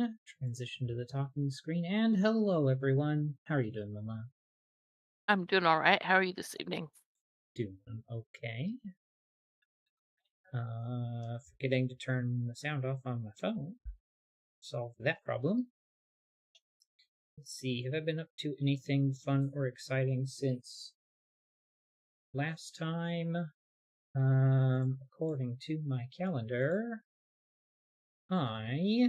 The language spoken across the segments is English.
on. Transition to the talking screen. And hello, everyone. How are you doing, Mama? I'm doing all right. How are you this evening? Doing okay. Forgetting to turn the sound off on my phone. Solve that problem. Let's see. Have I been up to anything fun or exciting since last time? According to my calendar, I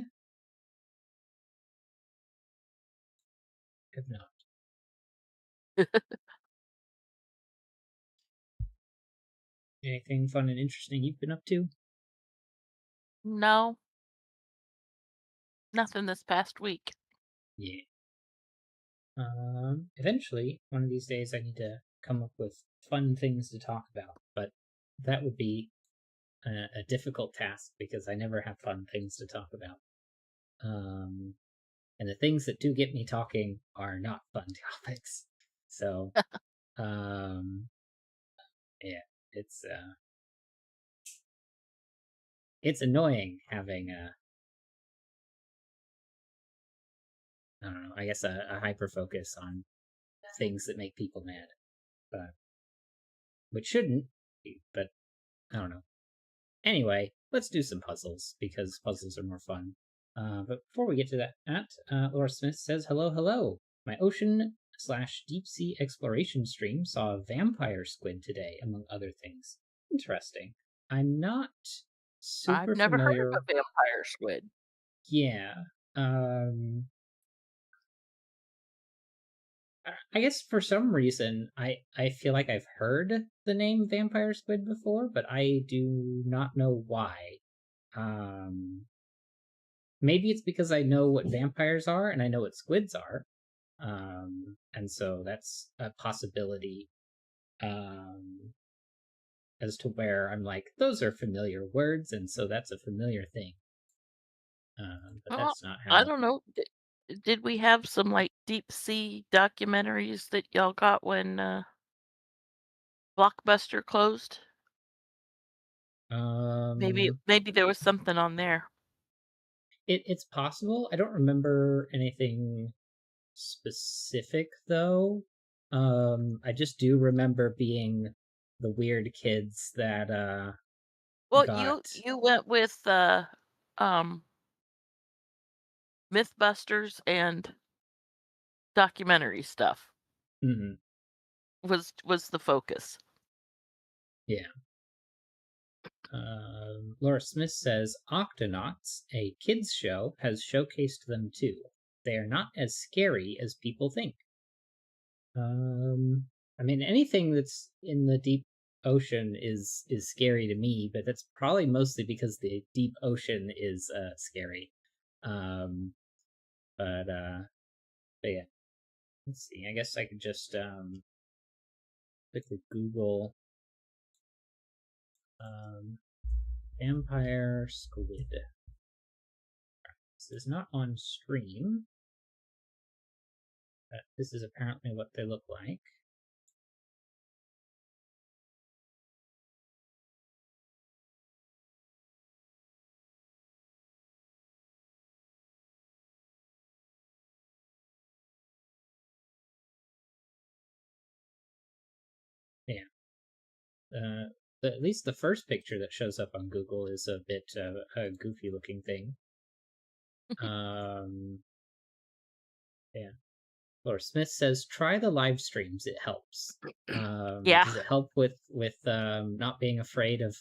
have not. Anything fun and interesting you've been up to? No, nothing this past week. Yeah. Eventually, one of these days, I need to come up with fun things to talk about, but that would be a difficult task because I never have fun things to talk about. Um, and the things that do get me talking are not fun topics. So, um, yeah, it's it's annoying having I don't know, I guess a hyper focus on things that make people mad, but which shouldn't be, but I don't know. Anyway, let's do some puzzles because puzzles are more fun. But before we get to that, Laura Smith says, "Hello, hello. My ocean slash deep sea exploration stream saw a vampire squid today, among other things. Interesting. I'm not I've super never heard of familiar. a vampire squid. Yeah. Um, I guess for some reason I feel like I've heard the name vampire squid before, but I do not know why. Um, Maybe it's because I know what vampires are and I know what squids are. And so that's a possibility um, as to where I'm like, those are familiar words, and so that's a familiar thing. But Well, that's not I how. don't know. Did we have some like deep sea documentaries that y'all got when Blockbuster closed? Maybe Um, maybe there was something on there. it's possible. I don't remember anything specific though. I just do remember being the weird kids that Well, got. you went with um Mythbusters and documentary stuff Mhm, was the focus. yeah. Laura Smith says Octonauts, a kids show, has showcased them too. They are not as scary as people think. I mean, anything that's in the deep ocean is scary to me, but that's probably mostly because the deep ocean is scary. Um, but but yeah, let's see. I guess I could just quickly Google um, vampire squid. This is not on stream. This is apparently what they look like. Yeah. Uh, at least the first picture that shows up on Google is a bit a goofy looking thing. Um, yeah. Laura Smith says, "Try the live streams. It helps." Yeah. Does it help with not being afraid of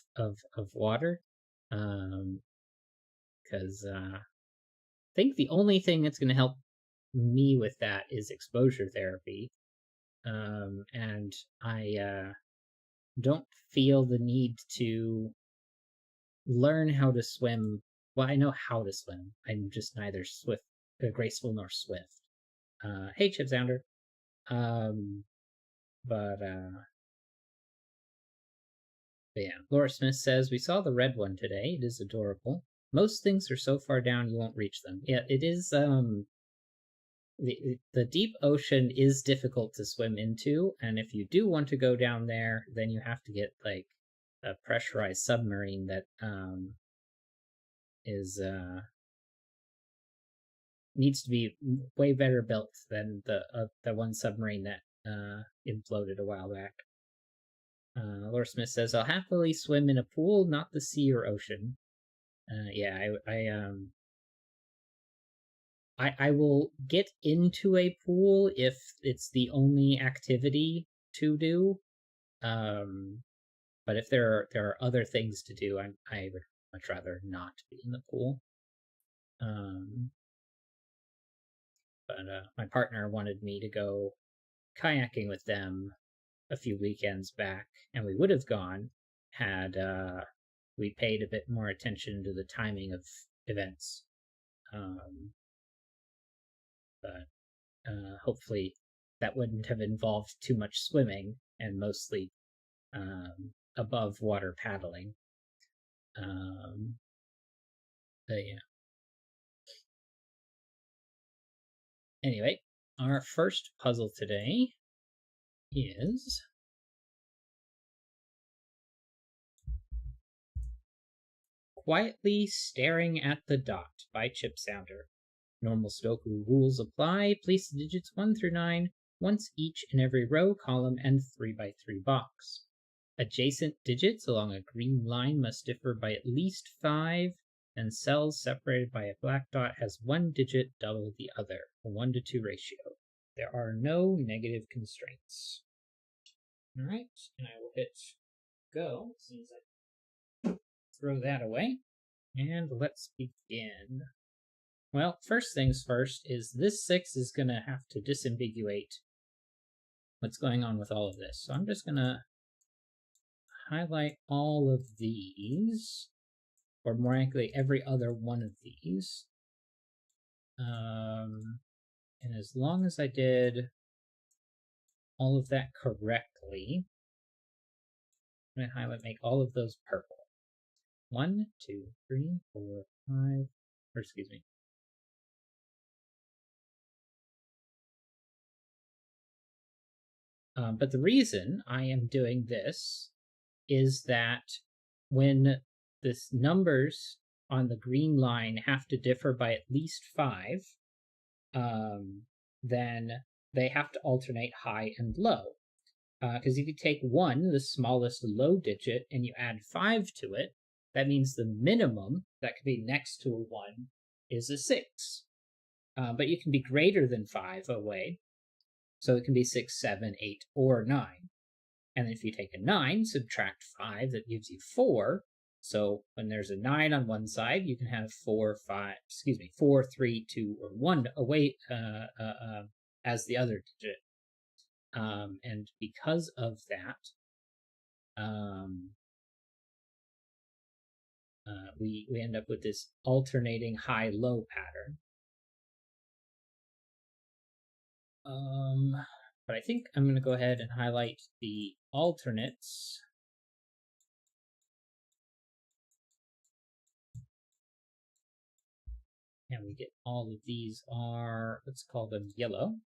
water? Because I think the only thing that's going to help me with that is exposure therapy. And I don't feel the need to learn how to swim. Well, I know how to swim. I'm just neither graceful nor swift. Hey, Chip Sounder. Um, but, uh, but yeah, Laura Smith says we saw the red one today. It is adorable. Most things are so far down you won't reach them. Yeah, it is. The deep ocean is difficult to swim into, and if you do want to go down there, then you have to get like a pressurized submarine that is needs to be way better built than the one submarine that imploded a while back. Laura Smith says, "I'll happily swim in a pool, not the sea or ocean." Yeah, I will get into a pool if it's the only activity to do. But if there are other things to do, I would much rather not be in the pool. Um, but my partner wanted me to go kayaking with them a few weekends back, and we would have gone had we paid a bit more attention to the timing of events. Um, but hopefully that wouldn't have involved too much swimming and mostly above water paddling. But yeah. Anyway, our first puzzle today is Quietly Staring at the Dot by Chip Sounder. Normal Sudoku rules apply. Place the digits 1 through 9 once each in every row, column, and 3x3 box. Adjacent digits along a green line must differ by at least 5, and cells separated by a black dot has one digit double the other, a 1-to-2 ratio. There are no negative constraints. All right, and I will hit go as soon as I throw that away. And let's begin. Well, first things first is this 6 is going to have to disambiguate what's going on with all of this. So I'm just going to highlight all of these, or more accurately, every other one of these. And as long as I did all of that correctly, I'm going to highlight, make all of those purple. 1, 2, 3, 4, 5, or excuse me. But the reason I am doing this is that when this numbers on the green line have to differ by at least 5, then they have to alternate high and low. Because if you take 1, the smallest low digit, and you add 5 to it, that means the minimum that could be next to a 1 is a 6. But you can be greater than 5 away. So it can be 6, 7, 8, or 9. And then if you take a 9, subtract 5, that gives you 4. So when there's a 9 on one side, you can have 4, 3, 2, or 1 away as the other digit. And because of that, we end up with this alternating high-low pattern. But I think I'm going to go ahead and highlight the alternates. And we get all of these are, let's call them yellow.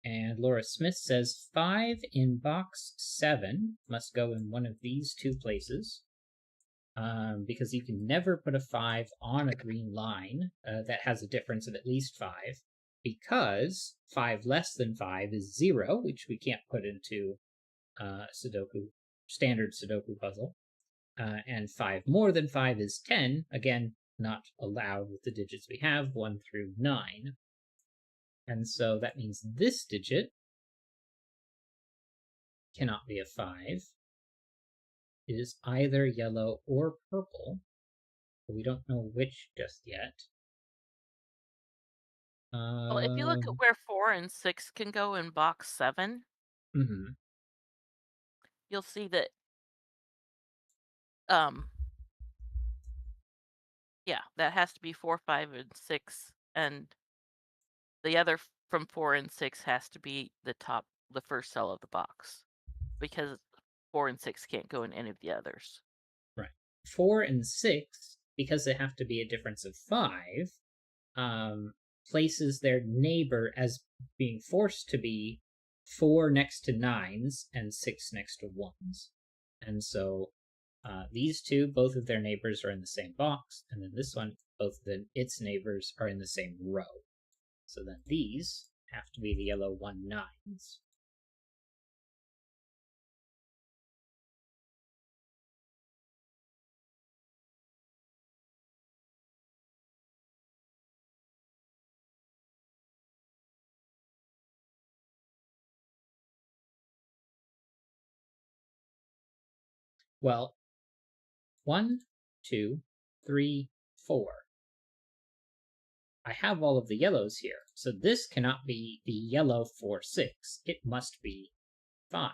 And Laura Smith says 5 in box 7 must go in one of these two places. Because you can never put a 5 on a green line that has a difference of at least 5. Because 5 less than 5 is 0, which we can't put into standard Sudoku puzzle. And 5 more than 5 is 10, again, not allowed with the digits we have, 1 through 9. And so that means this digit cannot be a 5. It is either yellow or purple, but we don't know which just yet. Well, if you look at where 4 and 6 can go in box 7, you'll see that, yeah, that has to be 4, 5, and 6, and the other from 4 and 6 has to be the first cell of the box, because 4 and 6 can't go in any of the others. Right. 4 and 6, because they have to be a difference of 5, places their neighbor as being forced to be 4 next to 9s and 6 next to 1s. And so these two, both of their neighbors are in the same box, and then this one, both its neighbors are in the same row. So then these have to be the yellow 1 9s. Well, 1, 2, 3, 4. I have all of the yellows here, so this cannot be the yellow 4 6. It must be 5.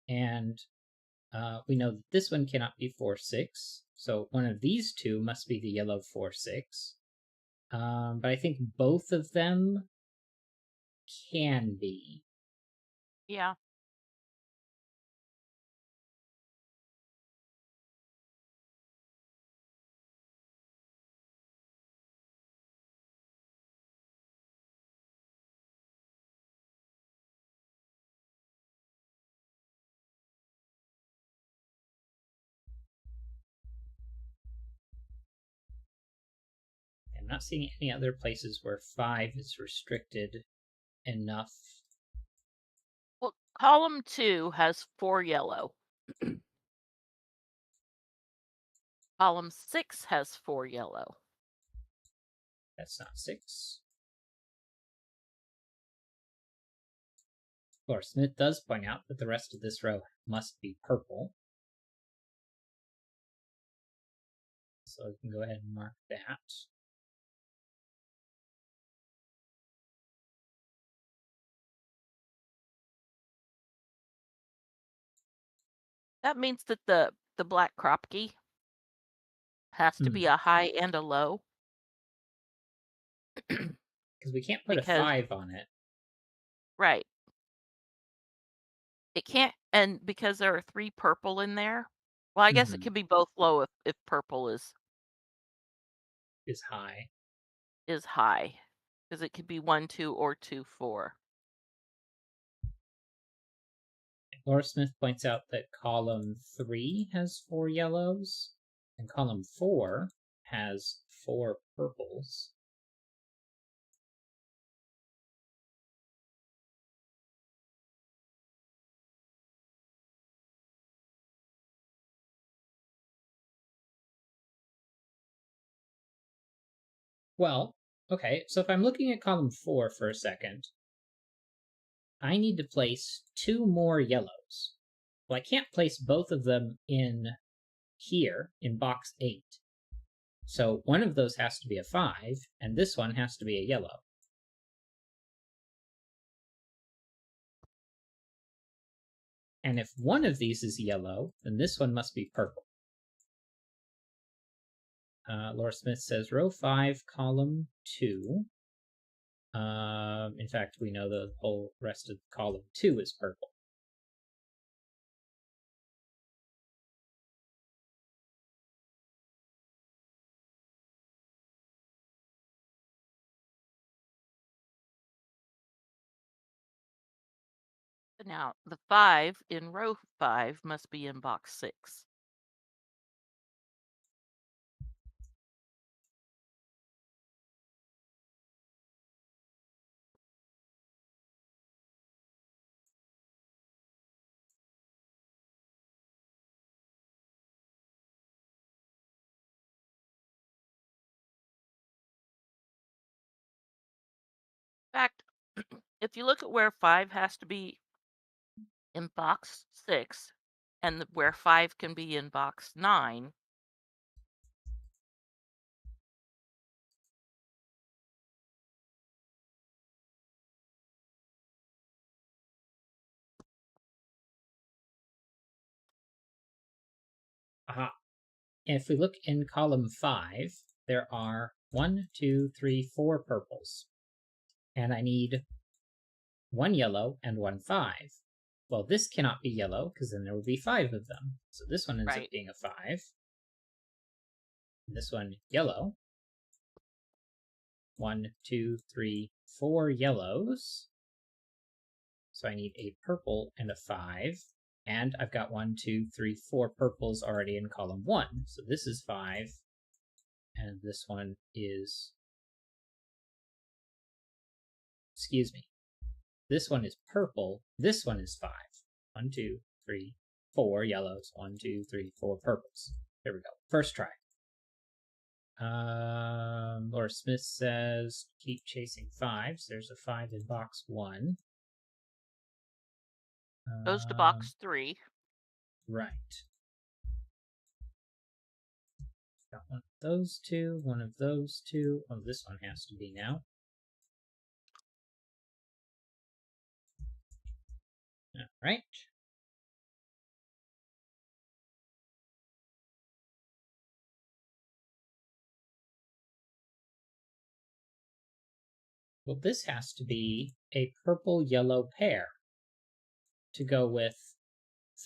And we know that this one cannot be 4 6, so one of these two must be the yellow 4 6. But I think both of them can be. Yeah. I'm not seeing any other places where 5 is restricted enough. Well, column 2 has 4 yellow. Column 6 has 4 yellow. That's not 6. Of course, Smith does point out that the rest of this row must be purple. So we can go ahead and mark that. That means that the black Kropke has to be a high and a low. Because we can't put a Because 5 on it. right. It can't, and because there are 3 purple in there. Well, I guess it Mm-hmm. can be both low if purple is high. is high. Because it could be 1 2 or 2 4. Laura Smith points out that column 3 has 4 yellows, and column 4 has 4 purples. Well, okay, so if I'm looking at column 4 for a second, I need to place 2 more yellows. Well, I can't place both of them in here in box 8. So one of those has to be a 5, and this one has to be a yellow. And if one of these is yellow, then this one must be purple. Laura Smith says row 5, column 2. In fact, we know the whole rest of column 2 is purple. Now, the 5 in row 5 must be in box 6. In fact, if you look at where 5 has to be in box 6 and where 5 can be in box 9, Aha. And if we look in column 5, there are 1, 2, 3, 4 purples. And I need 1 yellow and 1 5. Well, this cannot be yellow because then there would be 5 of them. So this one ends up right. being a 5. This one, yellow. 1, 2, 3, 4 yellows. So I need a purple and a 5. And I've got 1, 2, 3, 4 purples already in column 1. So this is 5. And this one is... Excuse me. This one is purple. This one is 5. 1, 2, 3, 4 yellows. 1, 2, 3, 4 purples. There we go. First try. Laura Smith says, keep chasing 5s. There's a 5 in box 1. Goes to box 3. Right. Got one of those two, one of those two. Oh, this one has to be now. All right. Well, this has to be a purple-yellow pair to go with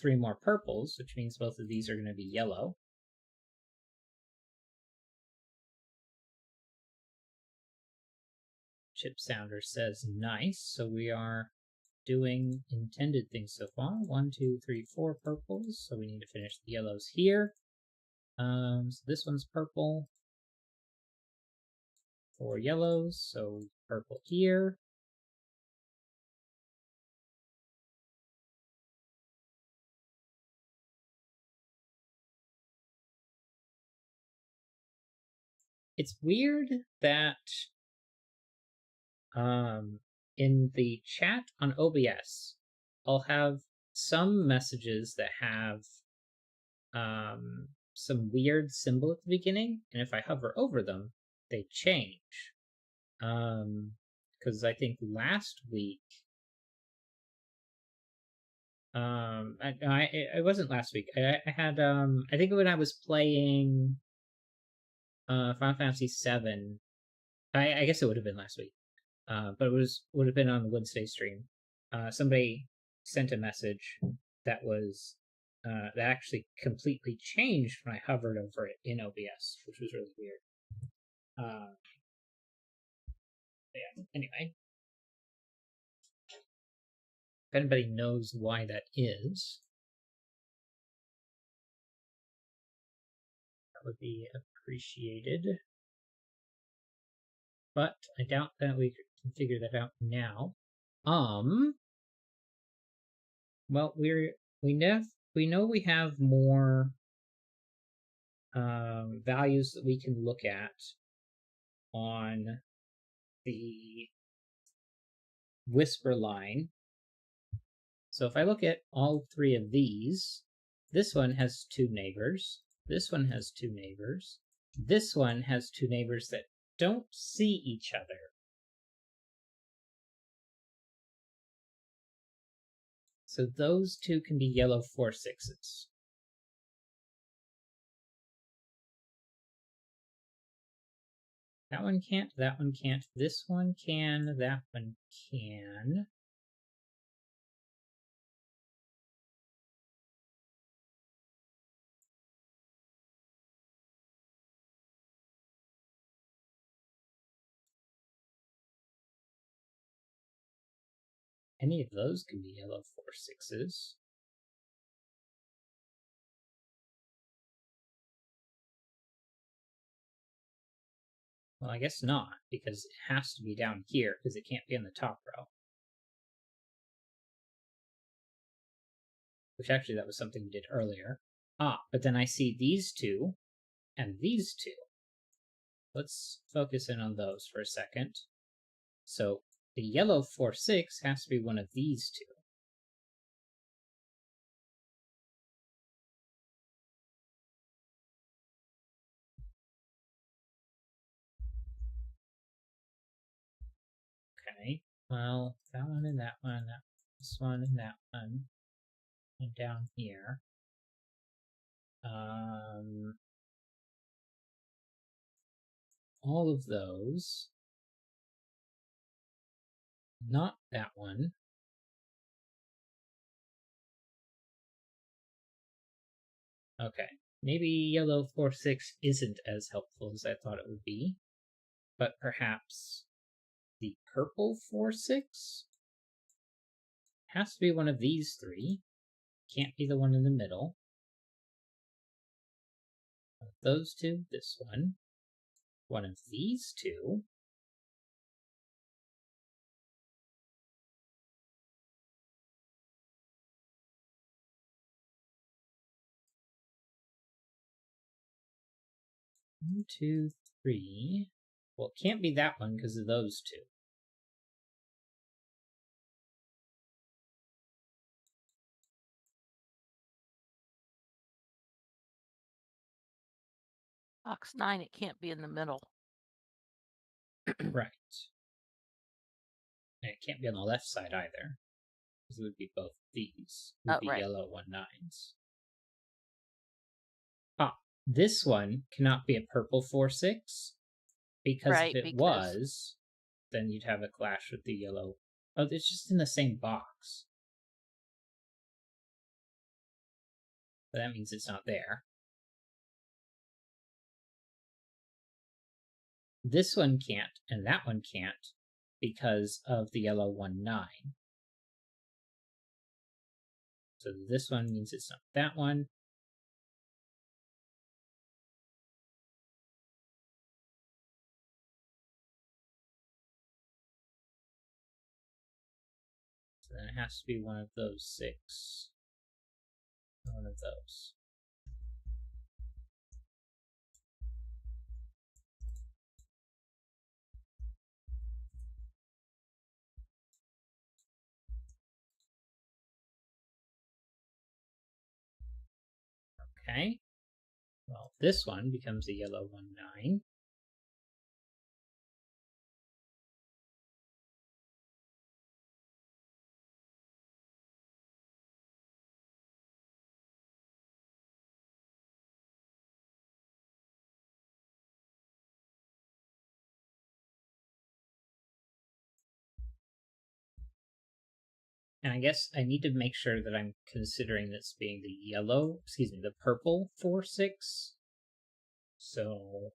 3 more purples, which means both of these are going to be yellow. Chip Sounder says nice, so we are doing intended things so far. 1, 2, 3, 4 purples, so we need to finish the yellows here. So this one's purple. 4 yellows, so purple here. It's weird that in the chat on OBS, I'll have some messages that have some weird symbol at the beginning, and if I hover over them, they change. Because I think last week, it wasn't last week. I had I think when I was playing Final Fantasy VII, I guess it would have been last week. But it would have been on the Wednesday stream. Somebody sent a message that was that actually completely changed when I hovered over it in OBS, which was really weird. Yeah. Anyway, if anybody knows why that is, that would be appreciated. But I doubt that we can figure that out now. Well, we know we have more values that we can look at on the whisper line. So if I look at all 3 of these, this one has 2 neighbors, this one has 2 neighbors, this one has 2 neighbors that don't see each other. So those 2 can be yellow 4/6s. That one can't, that one can't, this one can, that one can. Any of those can be yellow 4/6s. Well, I guess not, because it has to be down here, because it can't be in the top row. Which actually, that was something we did earlier. But then I see these 2, and these 2. Let's focus in on those for a second. So the yellow 4/6 has to be one of these 2. Okay, well, that one and that one, this one and that one, and down here. All of those. Not that one. Okay, maybe yellow 4/6 isn't as helpful as I thought it would be, but perhaps the purple 4/6? Has to be one of these three. Can't be the one in the middle. One of those two, this one. One of these two. One, two, three. Well, it can't be that one because of those two. Box 9, it can't be in the middle. Right. And it can't be on the left side either. Because it would be both these. It would be Right. yellow 1-9s. Ah, this one cannot be a purple 4-6. Because if Right, it because was, then you'd have a clash with the yellow. Oh, it's just in the same box. But that means it's not there. This one can't, and that one can't, because of the yellow 1-9. So this one means it's not that one. So then it has to be one of those 6. One of those. Okay. Well, this one becomes a yellow 1-9. And I guess I need to make sure that I'm considering this being the purple 4-6. So,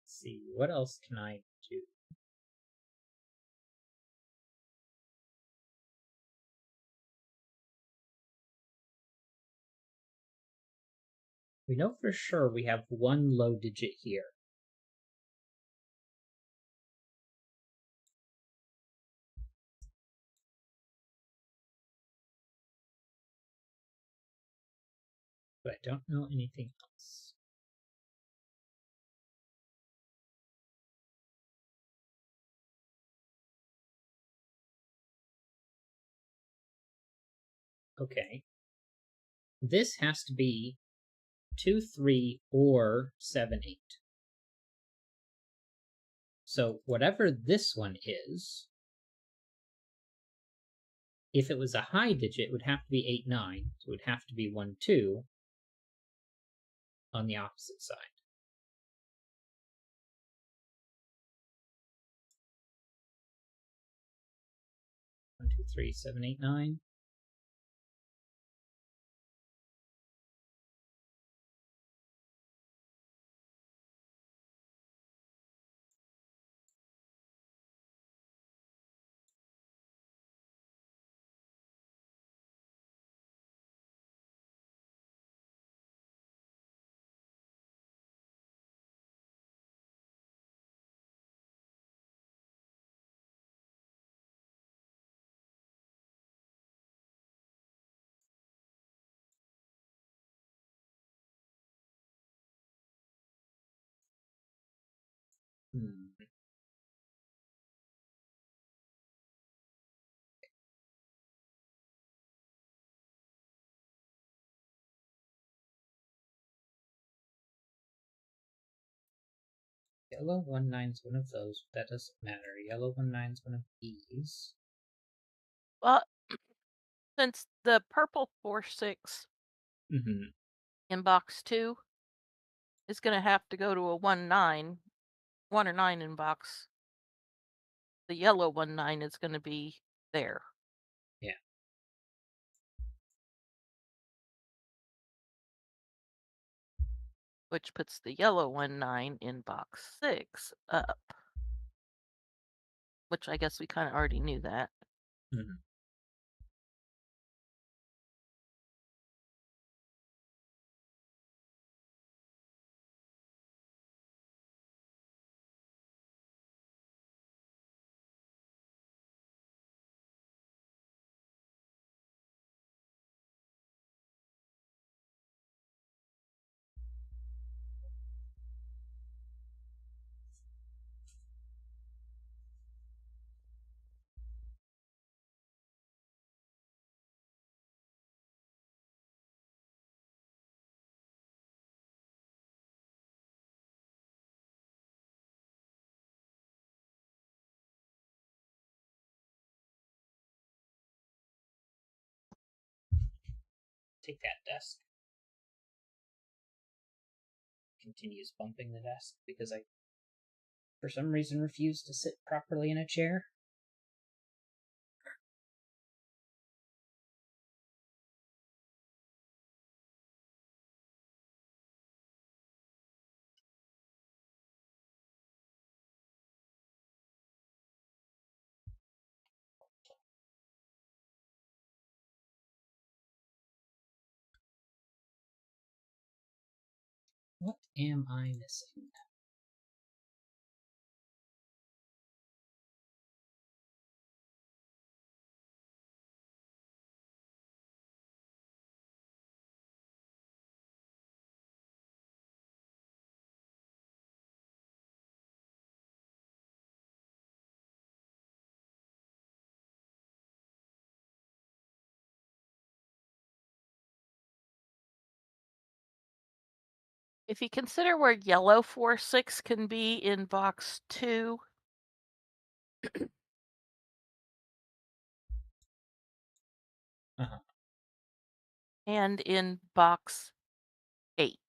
let's see, what else can I do? We know for sure we have one low digit here. But I don't know anything else. Okay. This has to be 2-3 or 7-8. So whatever this one is, if it was a high digit, it would have to be 8-9. So it would have to be 1-2 on the opposite side. 1, 2, 3, 7, 8, 9. Hmm. Yellow 1-9 is one of those. That doesn't matter. Yellow 1-9 is one of these. well, since the purple 4-6 Mm-hmm. in box 2 is going to have to go to a 1-9, 1 or 9 in box, the yellow 1-9 is going to be there. Yeah. Which puts the yellow 1-9 in box 6 up. which I guess we kind of already knew that. Mhm. Take that desk. Continues bumping the desk because I, for some reason, refuse to sit properly in a chair. What am I missing? If you consider where yellow 4-6 can be in box 2, Uh-huh. and in box 8,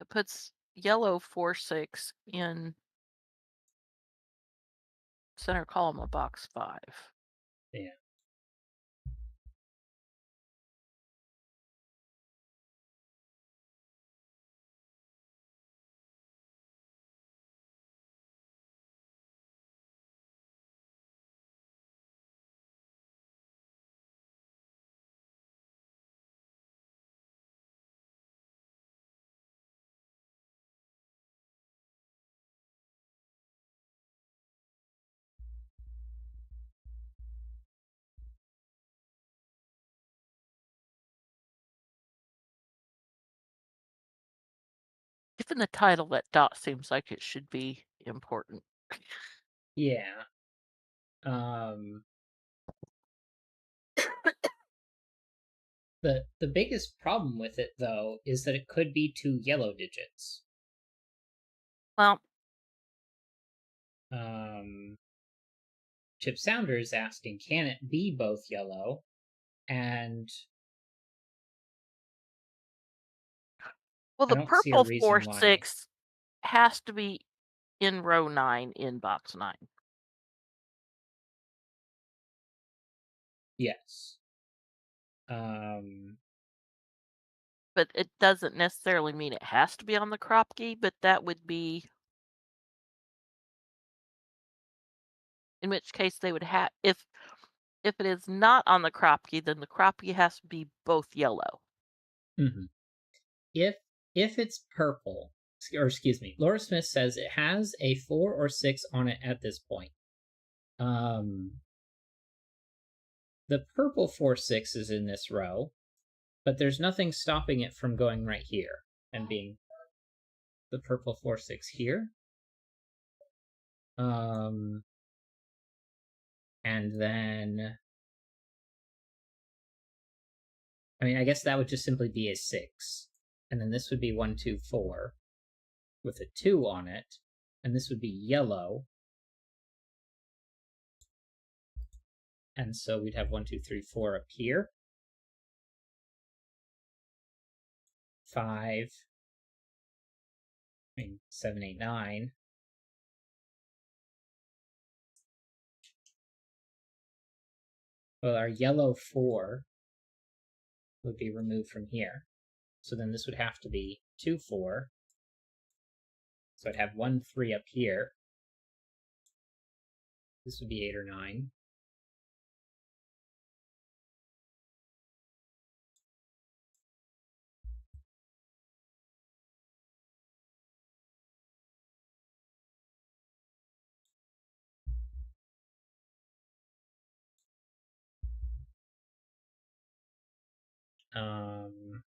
it puts yellow 4-6 in center column of box 5. Yeah. Given the title, that dot seems like it should be important. Yeah. Um, the biggest problem with it though is that it could be two yellow digits. Well, Um, Chip Sounder is asking, can it be both yellow? And I the don't see a purple reason why. 4-6 has to be in row 9 in box 9. Yes. Um, But it doesn't necessarily mean it has to be on the Kropke, but that would be, in which case they would have, if it is not on the Kropke, then the Kropke has to be both yellow. mhm. if if it's purple, or excuse me, Laura Smith says it has a 4 or 6 on it at this point. Um, the purple 4-6 is in this row, but there's nothing stopping it from going right here and being the purple 4-6 here. Um, and then, I mean, I guess that would just simply be a 6. And then this would be 1, 2, 4 with a 2 on it. And this would be yellow. And so we'd have 1, 2, 3, 4 up here. 5. I mean, 7, 8, 9. Well, our yellow 4 would be removed from here. So then this would have to be 2, 4. So I'd have 1, 3 up here. This would be 8 or 9. Um,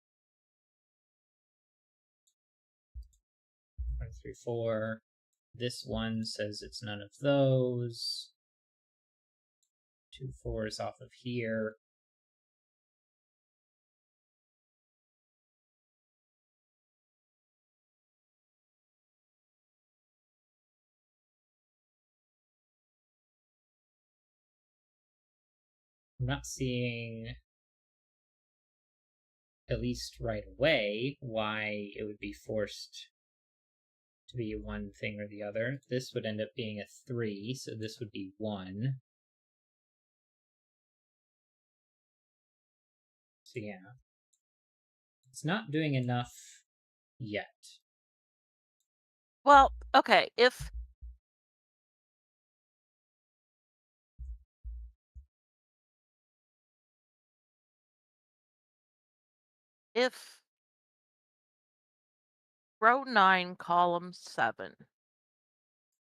1, 3, 4. This one says it's none of those. 2 4s off of here. I'm not seeing, at least right away, why it would be forced to be one thing or the other. This would end up being a 3, so this would be 1. So yeah, it's not doing enough yet. Well, okay, if row 9, column 7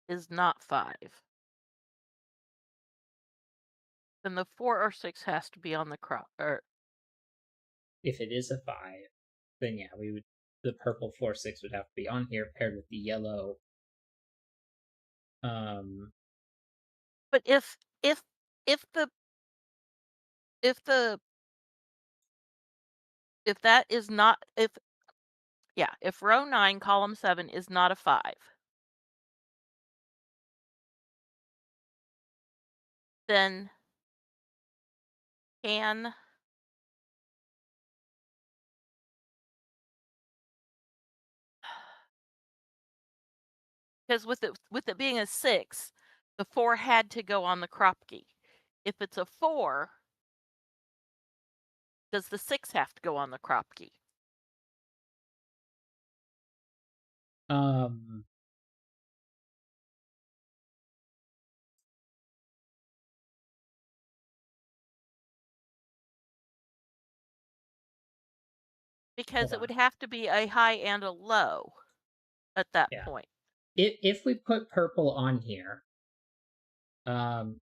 is not 5, then the 4 or 6 has to be on the crop. Or If it is a 5, then yeah, we would, the purple 4 6 would have to be on here paired with the yellow. but if the if the if that is not if row 9, column 7 is not a 5, then can because with it being a 6, the 4 had to go on the Kropke. If it's a 4, does the 6 have to go on the Kropke? Um, Hold Because it on. would have to be a high and a low at that Yeah. point. If we put purple on here,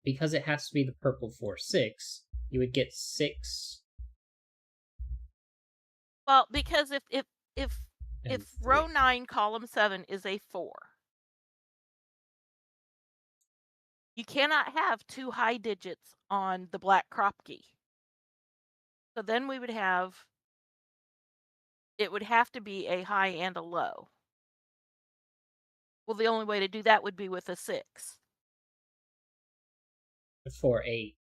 because it has to be the purple 4 6, you would get 6 Well, because if and if row 3. 9, column 7 is a 4, you cannot have two high digits on the black Kropke. So then it would have to be a high and a low. Well, the only way to do that would be with a 6. The 4 8.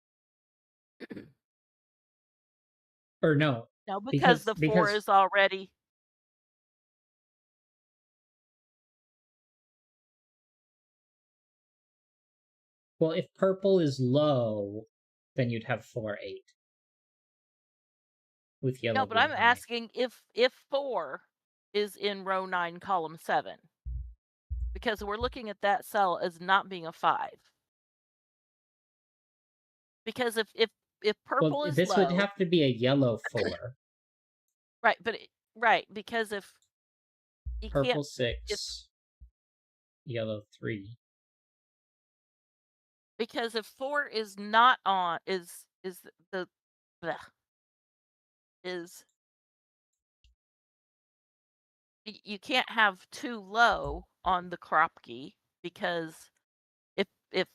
Or no, No, because because the 4 is already well, if purple is low, then you'd have 4 8 with No, yellow but being I'm high. asking if 4 is in row 9, column 7, because we're looking at that cell as not being a 5. Because if Well, purple is this would low, have to be a yellow 4, right, right, because if you can't purple if 6, yellow 3. because if 4 is not on is the bleh, is you can't have too low on the Kropke, because if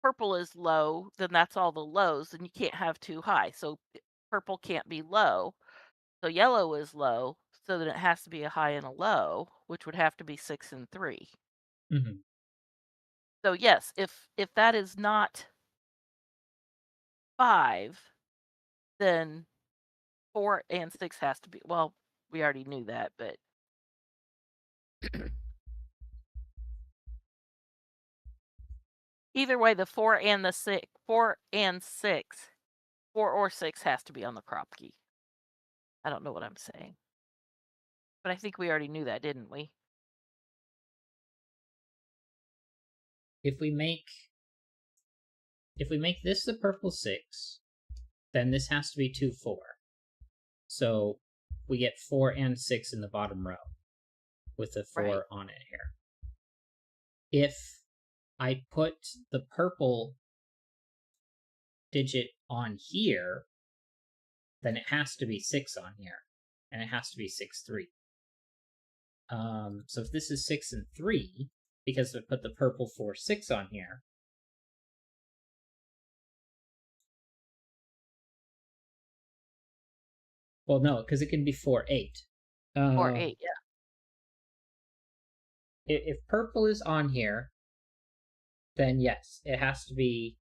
purple is low, then that's all the lows, and you can't have too high. So purple can't be low. So yellow is low, so then it has to be a high and a low, which would have to be 6 and 3. Mm-hmm. So yes, if that is not 5, then 4 and 6 has to be, well, we already knew that, but either way, the 4 and 6, 4 or 6 has to be on the Kropke. I don't know what I'm saying. But I think we already knew that, didn't we? if we make this the purple 6, then this has to be 2, 4. So we get 4 and 6 in the bottom row with the 4 Right. on it here. If I put the purple digit on here, then it has to be 6 on here, and it has to be 6, 3. So if this is 6 and 3, because we put the purple 4, 6 on here, well, no, because it can be 4, 8. 4, 8, yeah. If purple is on here, then yes, it has to be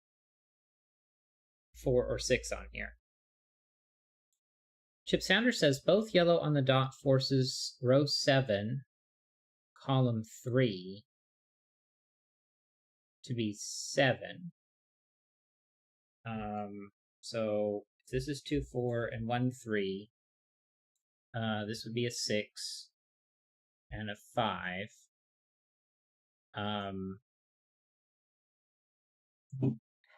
4 or 6 on here. Chip Sanders says both yellow on the dot forces row 7, column 3 to be 7. So if this is 2, 4 and 1, 3, this would be a 6 and a 5.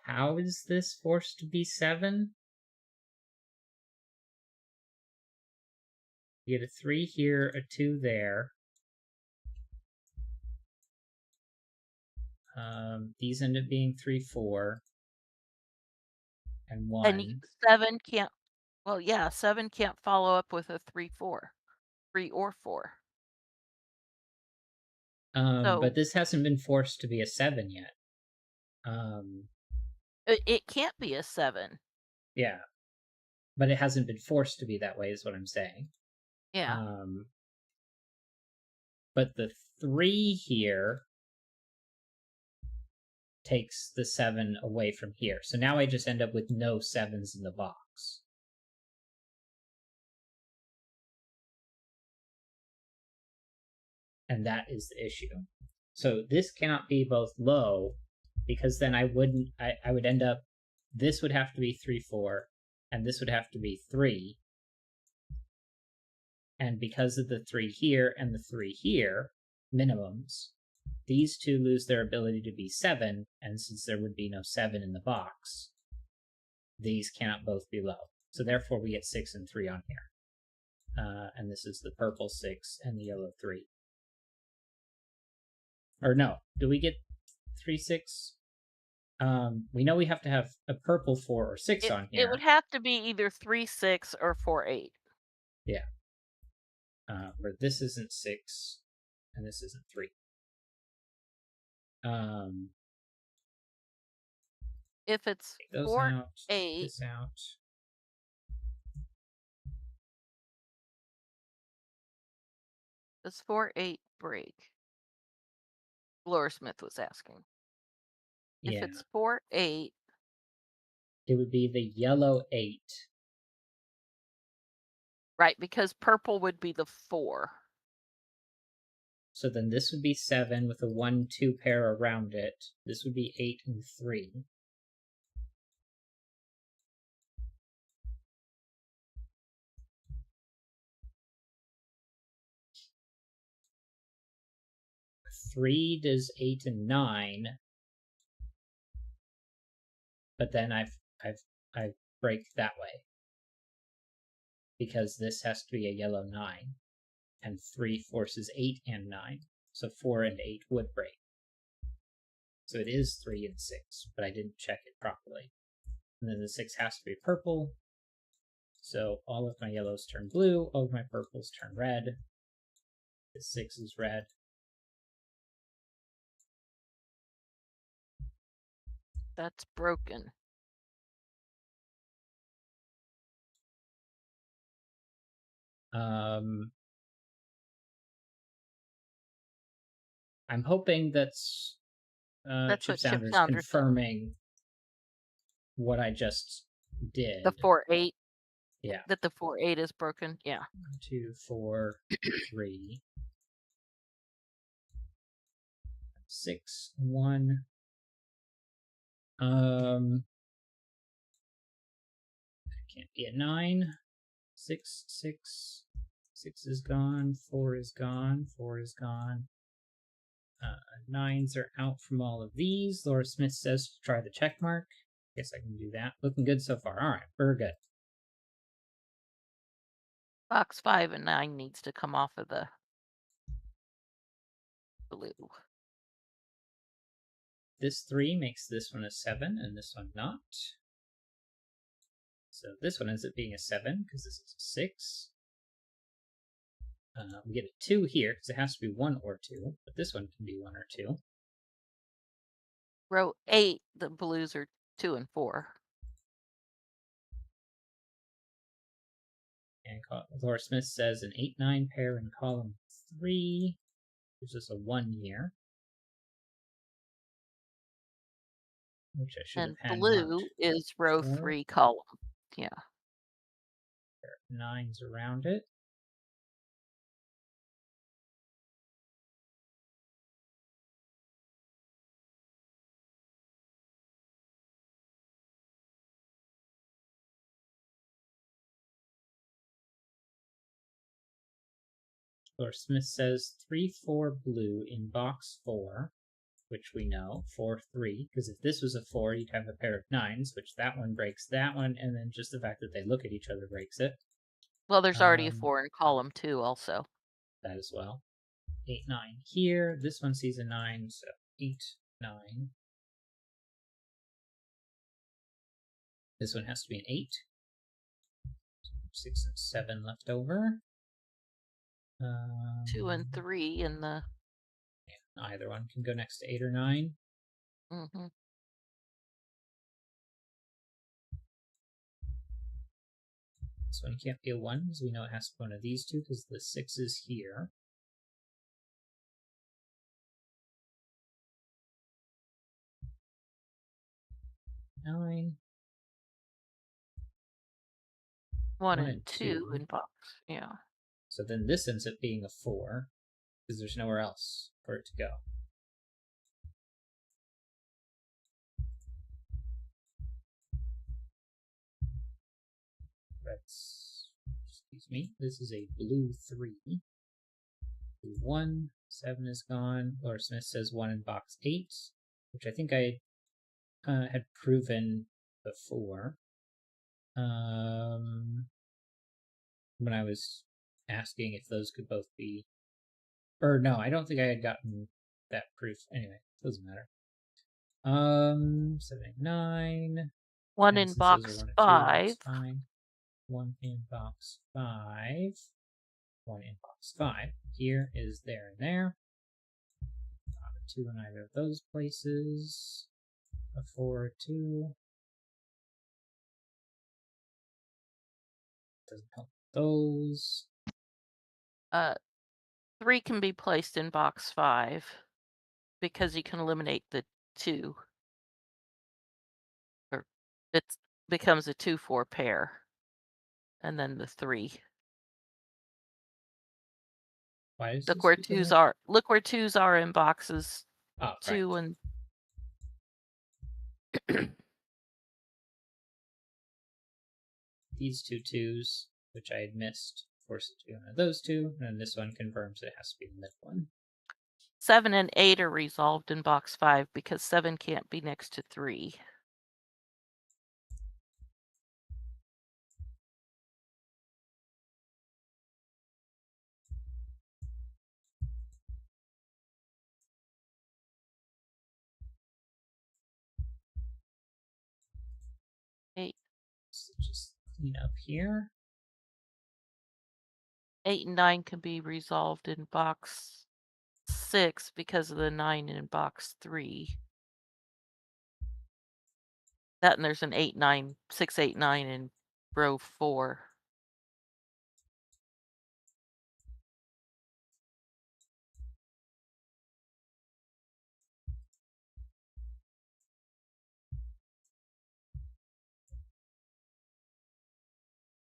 How is this forced to be 7? You get a 3 here, a 2 there. These end up being 3, 4, and 1. And 7 can't. Well, yeah, 7 can't follow up with a 3, 4. 3 or 4. So But this hasn't been forced to be a 7 yet. it can't be a 7. Yeah, but it hasn't been forced to be that way, is what I'm saying. Yeah. But the 3 here takes the 7 away from here. So now I just end up with no 7s in the box. And that is the issue. So this cannot be both low, because then I would end up, this would have to be 3, 4, and this would have to be 3. And because of the 3 here and the 3 here, minimums, these two lose their ability to be 7, and since there would be no 7 in the box, these cannot both be low. So therefore we get 6 and 3 on here. And this is the purple 6 and the yellow 3. Or no, do we get 3, 6? We know we have to have a purple 4 or 6 on here. It would have to be either 3, 6 or 4, 8. Yeah. Where this isn't 6 and this isn't 3. If it's Take those 4, out, 8, this out. does 4, 8 break? Laura Smith was asking. Yeah. If it's 4, 8, it would be the yellow 8. right, because purple would be the 4. So then this would be 7 with a 1, 2 pair around it. This would be 8 and 3. Three does 8 and 9, but then I break that way because this has to be a yellow 9, and 3 forces 8 and 9, so 4 and 8 would break. So it is 3 and 6, but I didn't check it properly. And then the 6 has to be purple, so all of my yellows turn blue, all of my purples turn red. The 6 is red. That's broken. I'm hoping that's Chip what Chip Sanders Saunders said. confirming what I just did. The 4, 8. Yeah. That the 4, 8 is broken. Yeah. 1, 2, 4, 3, 6, 1. Can't be a 9. 6, 6. 6 is gone. 4 is gone. 4 is gone. Nines are out from all of these. Laura Smith says to try the check mark. Guess I can do that. Looking good so far. All right, we're good. Box 5 and 9 needs to come off of the blue. This 3 makes this one a 7 and this one not. So this one ends up being a 7 because this is a 6. We get a 2 here because it has to be 1 or 2, but this one can be 1 or 2. Row 8, the blues are 2 and 4. And Laura Smith says an 8-9 pair in column 3 gives us a 1 here, which I should have And had marked. blue is row 4. 3, column. Yeah. There are 9s around it. Laura Smith says 3-4 blue in box 4, which we know, 4-3, because if this was a 4, you'd have a pair of 9s, which that one breaks that one, and then just the fact that they look at each other breaks it. Well, there's already a 4 in column 2 also. That as well. 8-9 here. This one sees a 9, so 8-9. This one has to be an 8. 6 and 7 left over. 2 and 3 in the... Yeah, either one can go next to 8 or 9. Mm-hmm. This one can't be a 1, because we know it has to be one of these two, because the 6 is here. Nine. 1 and 2 in box, yeah. So then this ends up being a 4, because there's nowhere else for it to go. That's, excuse me, this is a blue 3. Blue 1, 7 is gone. Laura Smith says 1 in box 8, which I think I had proven before. When I was asking if those could both be, or no, I don't think I had gotten that proof. Anyway, doesn't matter. 7, 9. 1 And in since those box are 1 and 2, 5. that's fine. 1 in box 5. 1 in box 5. Here is there and there. Not a 2 in either of those places. A 4, 2. Doesn't help those. 3 can be placed in box 5 because you can eliminate the 2. Or it becomes a 2-4 pair. And then the 3. Why is Look this where become 2s are. Look where 2s are in boxes 2 right. and These 2s, which I had missed, force it to be one of those 2, and this one confirms it has to be the middle one. 7 and 8 are resolved in box 5 because 7 can't be next to 3. So just clean up here. 8 and 9 can be resolved in box 6 because of the 9 in box 3. That and there's an 8, 9, 6, 8, 9 in row 4.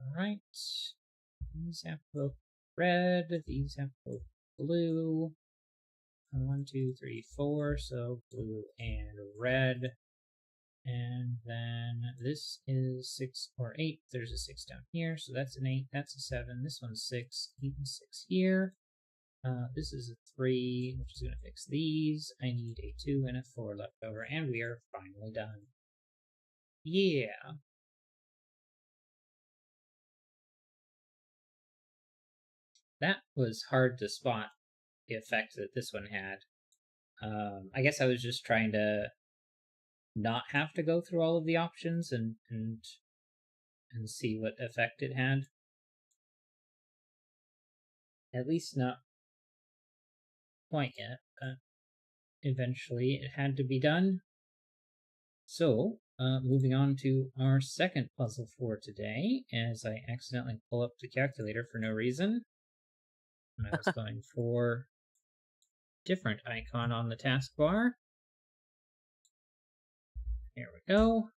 Alright. These have both red, these have both blue. 1, 2, 3, 4, so blue and red. And then this is 6 or 8. There's a 6 down here, so that's an 8. That's a 7. This one's 6. 8 and 6 here. This is a 3, which is going to fix these. I need a 2 and a 4 left over, and we are finally done. Yeah. That was hard to spot, the effect that this one had. I guess I was just trying to not have to go through all of the options and see what effect it had. At least not quite yet, but eventually it had to be done. So, moving on to our second puzzle for today, as I accidentally pull up the calculator for no reason. I was going for different icon on the taskbar. Here we go.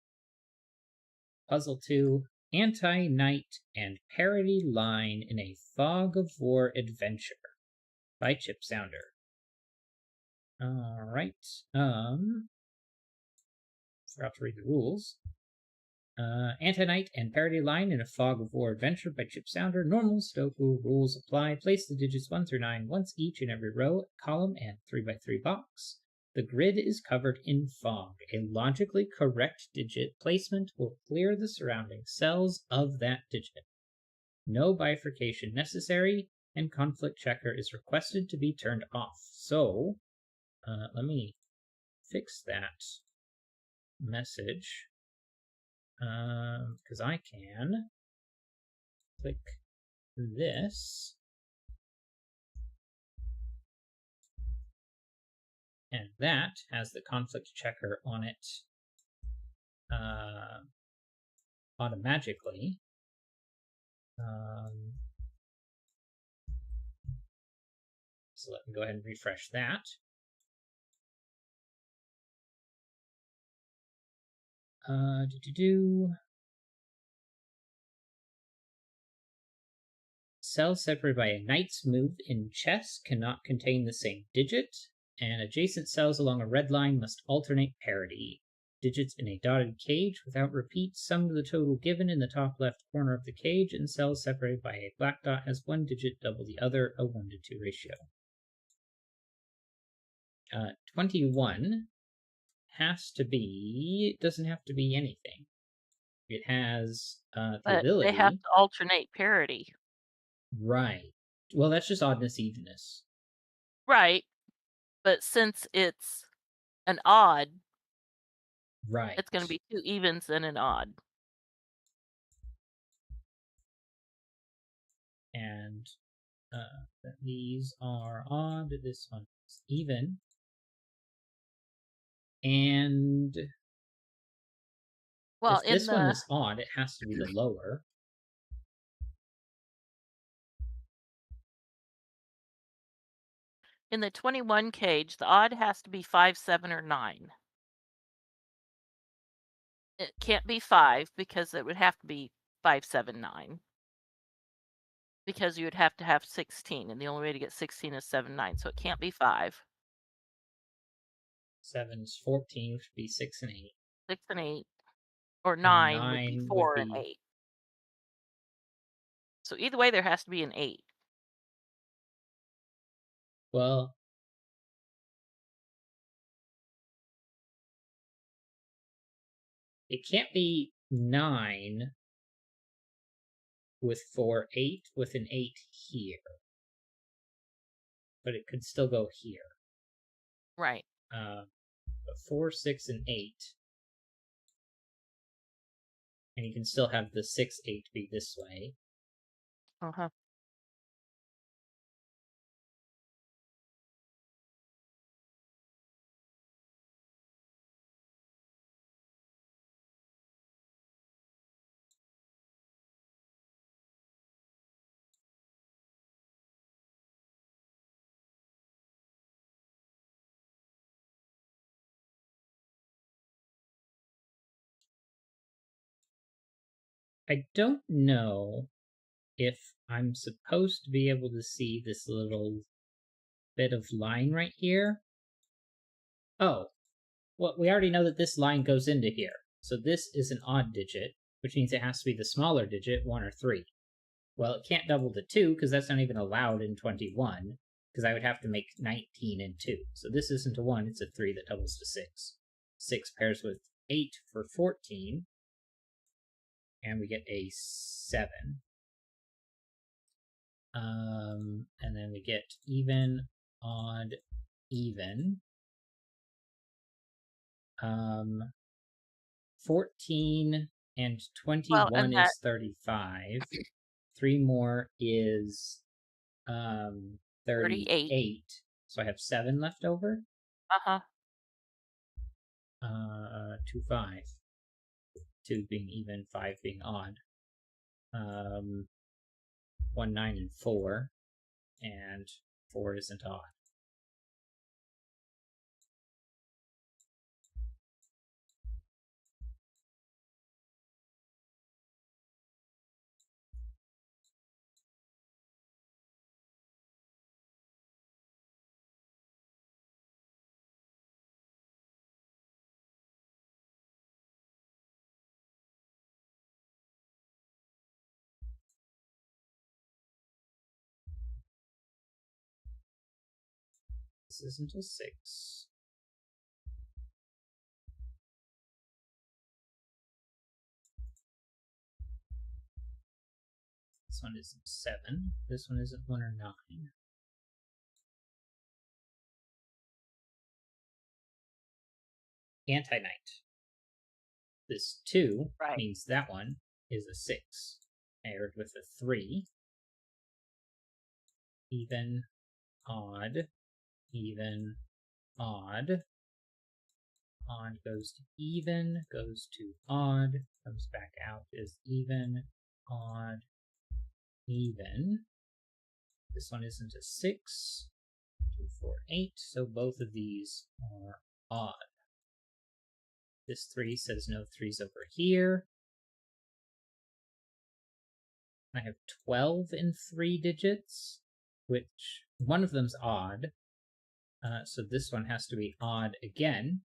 Puzzle 2, Anti-Night and Parody Line in a Fog of War Adventure by Chip Sounder. Alright, forgot to read the rules. Anti-Night and Parody Line in a Fog of War Adventure by Chip Sounder. Normal Sudoku rules apply. Place the digits 1 through 9 once each in every row, column, and 3x3 box. The grid is covered in fog. A logically correct digit placement will clear the surrounding cells of that digit. No bifurcation necessary, and conflict checker is requested to be turned off. So, let me fix that message. Because I can click this, and that has the conflict checker on it automatically. So let me go ahead and refresh that. Cells separated by a knight's move in chess cannot contain the same digit, and adjacent cells along a red line must alternate parity. Digits in a dotted cage without repeat sum to the total given in the top left corner of the cage, and cells separated by a black dot has one digit double the other, a 1-to-2 ratio. 21 doesn't have to be anything. It has the But they have ability. to alternate parity. Right. Well, that's just oddness, evenness. Right. But since it's an odd, Right. it's going to be 2 evens and an odd. And these are odd. This one is even. And Well, if this one is odd, it has to be the lower. in the 21 cage, the odd has to be 5, 7, or 9. It can't be 5 because it would have to be 5, 7, 9. Because you would have to have 16, and the only way to get 16 is 7, 9. So it can't be 5. 7's 14, which would be 6 and 8. 6 and 8. Or And 9 would be 9 would 4 and be 8. So either way, there has to be an 8. well. It can't be 9 with 4, 8 with an 8 here. But it could still go here. Right. But 4, 6, and 8. And you can still have the 6, 8 be this way. Uh-huh. I don't know if I'm supposed to be able to see this little bit of line right here. Oh, well, we already know that this line goes into here. So this is an odd digit, which means it has to be the smaller digit, 1 or 3. Well, it can't double to 2 because that's not even allowed in 21. because I would have to make 19 and 2. So this isn't a 1, it's a 3 that doubles to 6. 6 pairs with 8 for 14, and we get a 7. And then we get even, odd, even. 14 and Well, and 21 that is 35. 3 more is 38. 38. So I have 7 left over. Uh-huh. 2, 5. 2 being even, 5 being odd. 1, 9, and 4. And 4 isn't odd. This isn't a 6. This one isn't 7. This one isn't 1 or 9. Anti-knight. This 2 Right. means that one is a 6, paired with a 3. Even, odd, even, odd. Odd goes to even, goes to odd, comes back out as even, odd, even. This one isn't a 6. 2, 4, 8, so both of these are odd. This 3 says no 3's over here. I have 12 in 3 digits, which one of them's odd. So this one has to be odd again,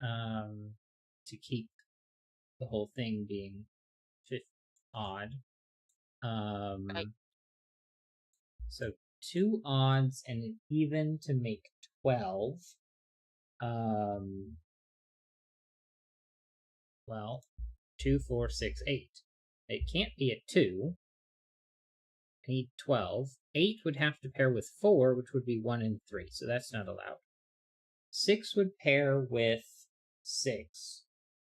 to keep the whole thing being odd. Right. So 2 odds and an even to make 12. Well, 2, 4, 6, 8. It can't be a 2. I need 12. 8 would have to pair with 4, which would be 1 and 3, so that's not allowed. 6 would pair with 6,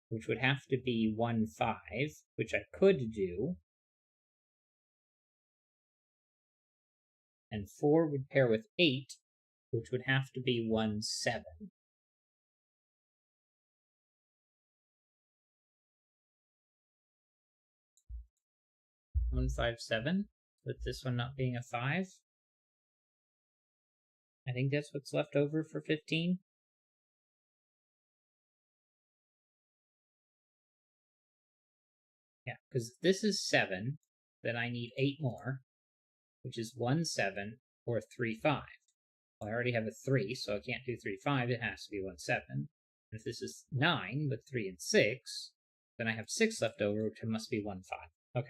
which would have to be 1, 5, which I could do. And 4 would pair with 8, which would have to be 1, 7. 1, 5, 7, with this one not being a 5. I think that's what's left over for 15. Yeah, because this is 7, then I need 8 more, which is 1, 7, or 3, 5. Well, I already have a 3, so I can't do 3, 5. It has to be 1, 7. And if this is 9 with 3 and 6, then I have 6 left over, which must be 1, 5. Okay.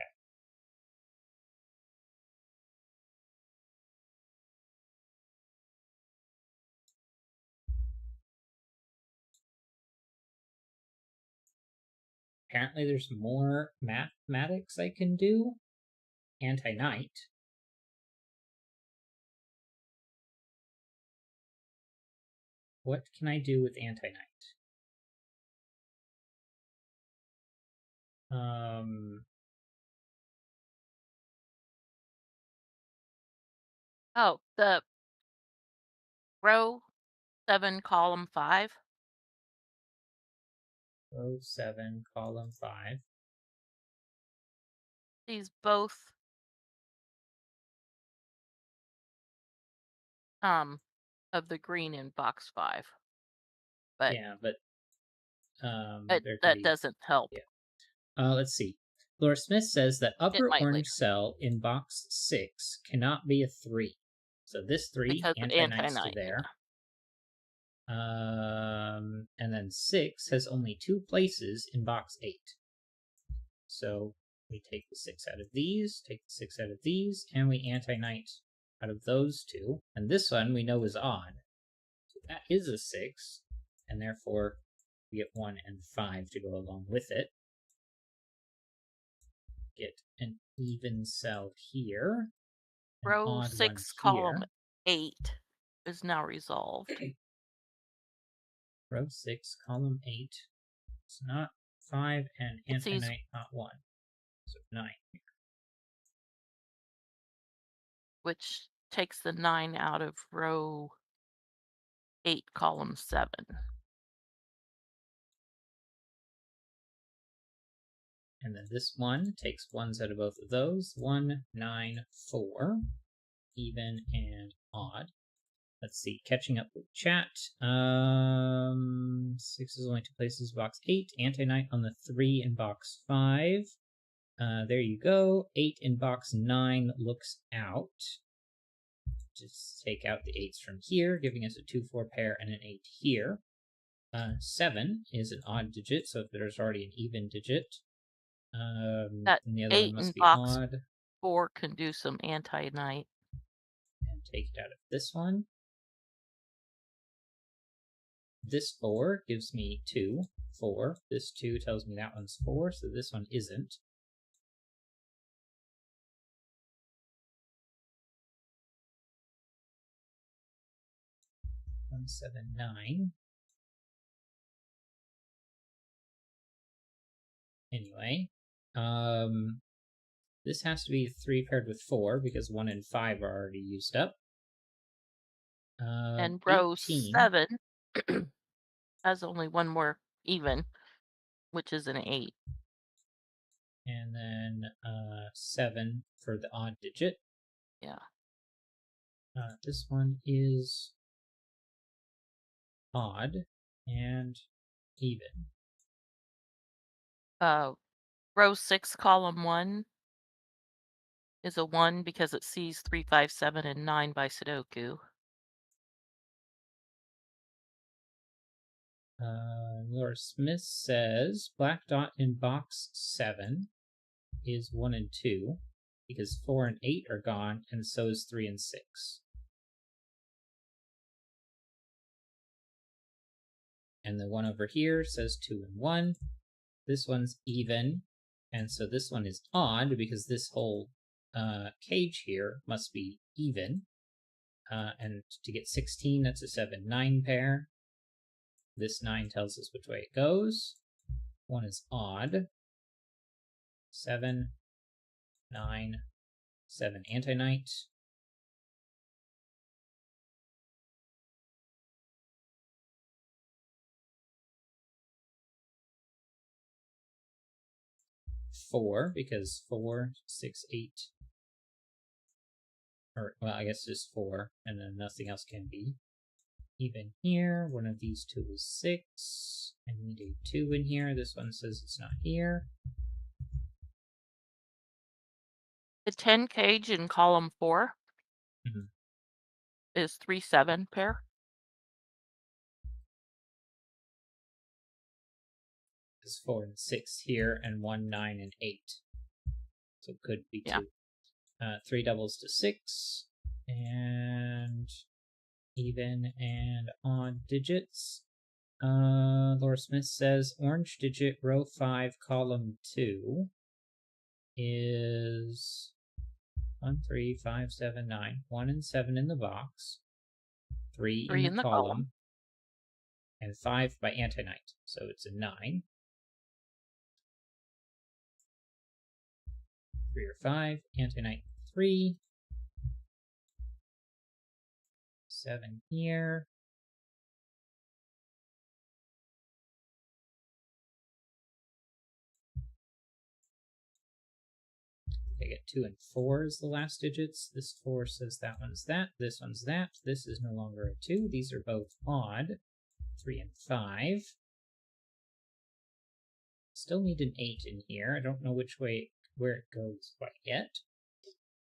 Apparently there's more mathematics I can do. Anti-knight. What can I do with anti-knight? Oh, the row 7, column 5. Row 7, column 5. These both of the green in box 5. But Yeah, but there can that be. doesn't help. Yeah. Let's see. Laura Smith says that It upper might orange later cell in box 6 cannot be a 3. So this 3, because of anti-knights to anti-knight. there. And then 6 has only 2 places in box 8. So we take the 6 out of these, take the 6 out of these, and we anti-knight out of those two. And this one we know is odd. So that is a 6, and therefore we get 1 and 5 to go along with it. Get an even cell here, an Row odd one 6, column here. 8 is now resolved. Row 6, column 8. It's not 5, and It sees anti-knight not 1. So 9. which takes the 9 out of row 8, column 7. And then this one takes 1s out of both of those. 1, 9, 4. Even and odd. Let's see, catching up with chat. 6 is only 2 places, box 8. Anti-knight on the 3 in box 5. There you go. 8 in box 9 looks out. Just take out the 8s from here, giving us a 2-4 pair and an 8 here. 7 is an odd digit, so if there's already an even digit, That then the other 8 one in must be box odd. 4 can do some anti-knight. And take it out of this one. This 4 gives me 2, 4. This 2 tells me that one's 4, so this one isn't. One, 7, 9. Anyway, this has to be 3 paired with 4 because 1 and 5 are already used up. And row 18. 7 has only one more even, which is an 8. And then 7 for the odd digit. Yeah. This one is odd and even. Row 6, column 1 is a 1 because it sees 3, 5, 7, and 9 by Sudoku. Laura Smith says black dot in box 7 is 1 and 2 because 4 and 8 are gone, and so is 3 and 6. And the one over here says 2 and 1. This one's even, and so this one is odd because this whole cage here must be even. And to get 16, that's a 7-9 pair. This 9 tells us which way it goes. 1 is odd. 7, 9, 7 anti-knight. Four, because 4, 6, 8. Or, well, I guess just 4, and then nothing else can be. Even here, one of these two is 6. I need a 2 in here. This one says it's not here. The 10 cage in column 4 is 3, 7 pair. It's 4 and 6 here, and 1, 9, and 8. So it could be 2. 3 doubles to 6, and even and odd digits. Laura Smith says orange digit row 5 column 2 is 1, 3, 5, 7, 9. 1 and 7 in the box, 3 in 3 the in the column, and 5 by anti-knight. So it's a 9. 3 or 5, anti-knight 3. 7 here. I get 2 and 4 as the last digits. This 4 says that one's that, this one's that. This is no longer a 2. These are both odd. 3 and 5. Still need an 8 in here. I don't know which way, where it goes quite yet.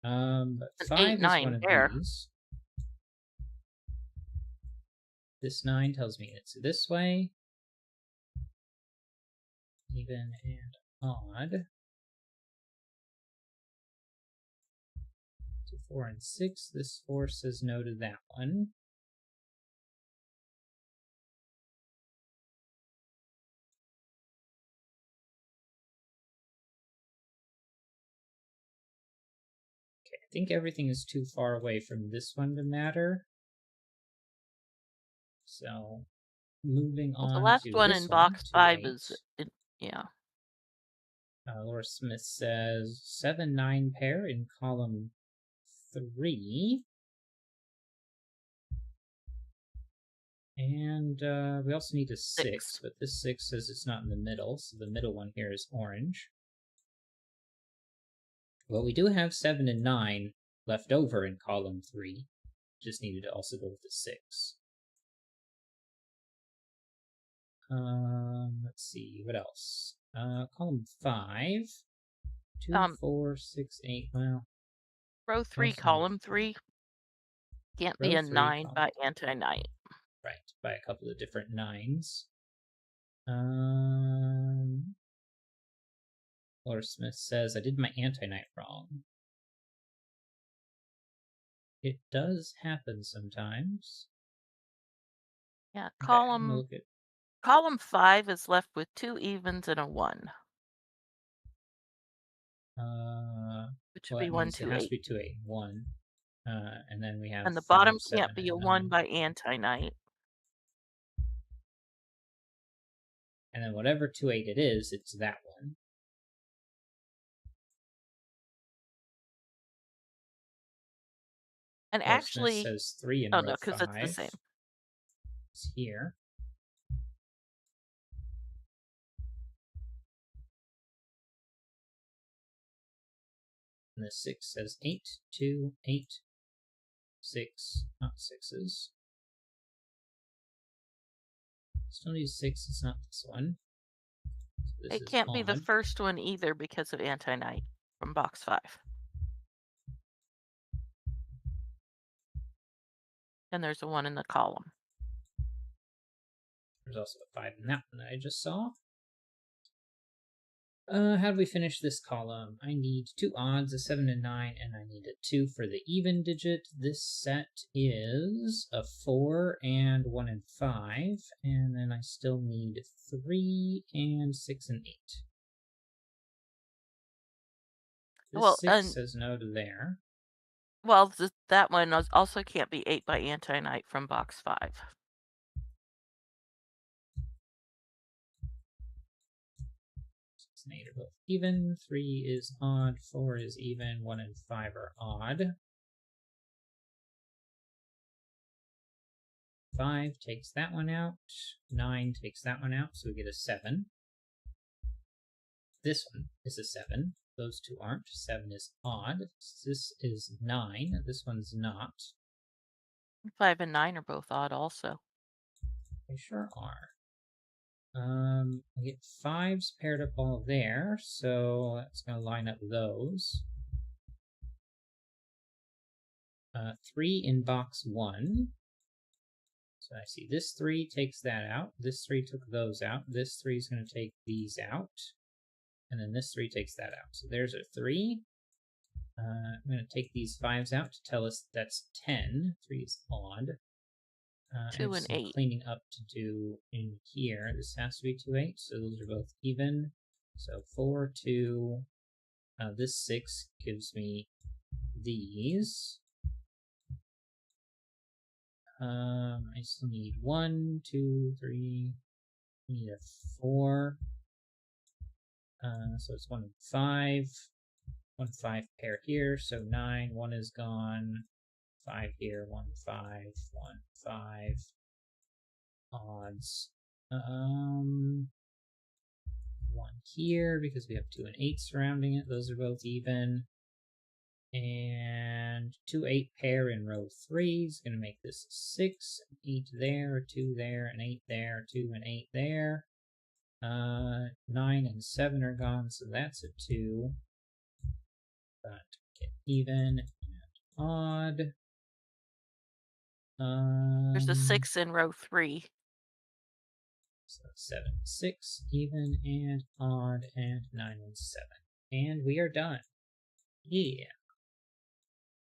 But 5 is one of pair. these. This 9 tells me it's this way. Even and odd. So 4 and 6. This 4 says no to that one. Okay, I think everything is too far away from this one to matter. So, moving Well, the on last to one this in one, box 2, 5 8. is, yeah. Laura Smith says 7, 9 pair in column 3. And we also need a 6, but this 6 says it's not in the middle, so the middle one here is orange. Well, we do have 7 and 9 left over in column 3. Just needed to also go with the 6. Let's see, what else? Column 5. 2, 4, 6, 8. Well, Row 3, column 3 can't be row a 3, 9 column. by anti-knight. Right, by a couple of different 9s. Laura Smith says, I did my anti-knight wrong. It does happen sometimes. Yeah, Okay, I'm gonna look at column 5 is left with 2 evens and a 1. Which would well, be that 1, means it 2, has to 8. be 2, 8, and 1. And then we have And the 5, bottom 7, can't be a and 1 9. by anti-knight. And then whatever 2, 8 it is, it's that one. And Laura Smith actually, says 3 in oh row no, because it's the 5. same. It's here. And the 6 says 8, 2, 8, 6, not 6s. Still need 6, it's not this one. So this It is can't be the odd. first one either because of anti-knight from box 5. And there's a 1 in the column. There's also a 5 in that one that I just saw. How do we finish this column? I need 2 odds, a 7 and 9, and I need a 2 for the even digit. This set is a 4 and 1 and 5, and then I still need 3 and 6 and 8. This Well, 6 says no to there. well, that one also can't be 8 by anti-knight from box 5. 6 and 8 are both even, 3 is odd, 4 is even, 1 and 5 are odd. 5 takes that one out, 9 takes that one out, so we get a 7. This one is a 7. Those two aren't. 7 is odd. This is 9. This one's not. 5 and 9 are both odd also. They sure are. I get 5s paired up all there, so that's going to line up those. 3 in box 1. So I see this 3 takes that out. This 3 took those out. This 3 is going to take these out. And then this 3 takes that out. So there's a 3. I'm going to take these 5s out to tell us that's 10. 3 is odd. I 2 have and some 8. cleaning up to do in here. This has to be 2, 8, so those are both even. So 4, 2. This 6 gives me these. I still need 1, 2, 3. I need a 4. So it's 1 and 5. 1, 5 pair here, so 9. 1 is gone. 5 here, 1, 5, 1, 5. Odds. 1 here because we have 2 and 8 surrounding it. Those are both even. And 2, 8 pair in row 3 is going to make this 6. 8 there, 2 there, and 8 there, 2 and 8 there. 9 and 7 are gone, so that's a 2. But get even and odd. There's a 6 in row 3. So 7, 6, even and odd, and 9 and 7. And we are done. Yeah.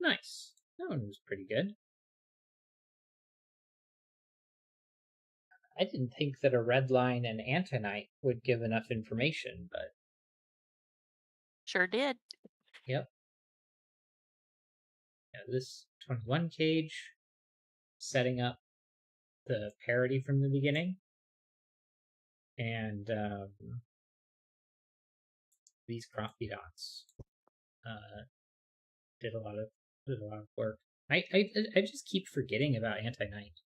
Nice. That one was pretty good. I didn't think that a red line and antonite would give enough information, but Sure did. yep. Yeah, this 21 cage, setting up the parody from the beginning, and these crofty dots uh, did a lot of work. I just keep forgetting about anti-night.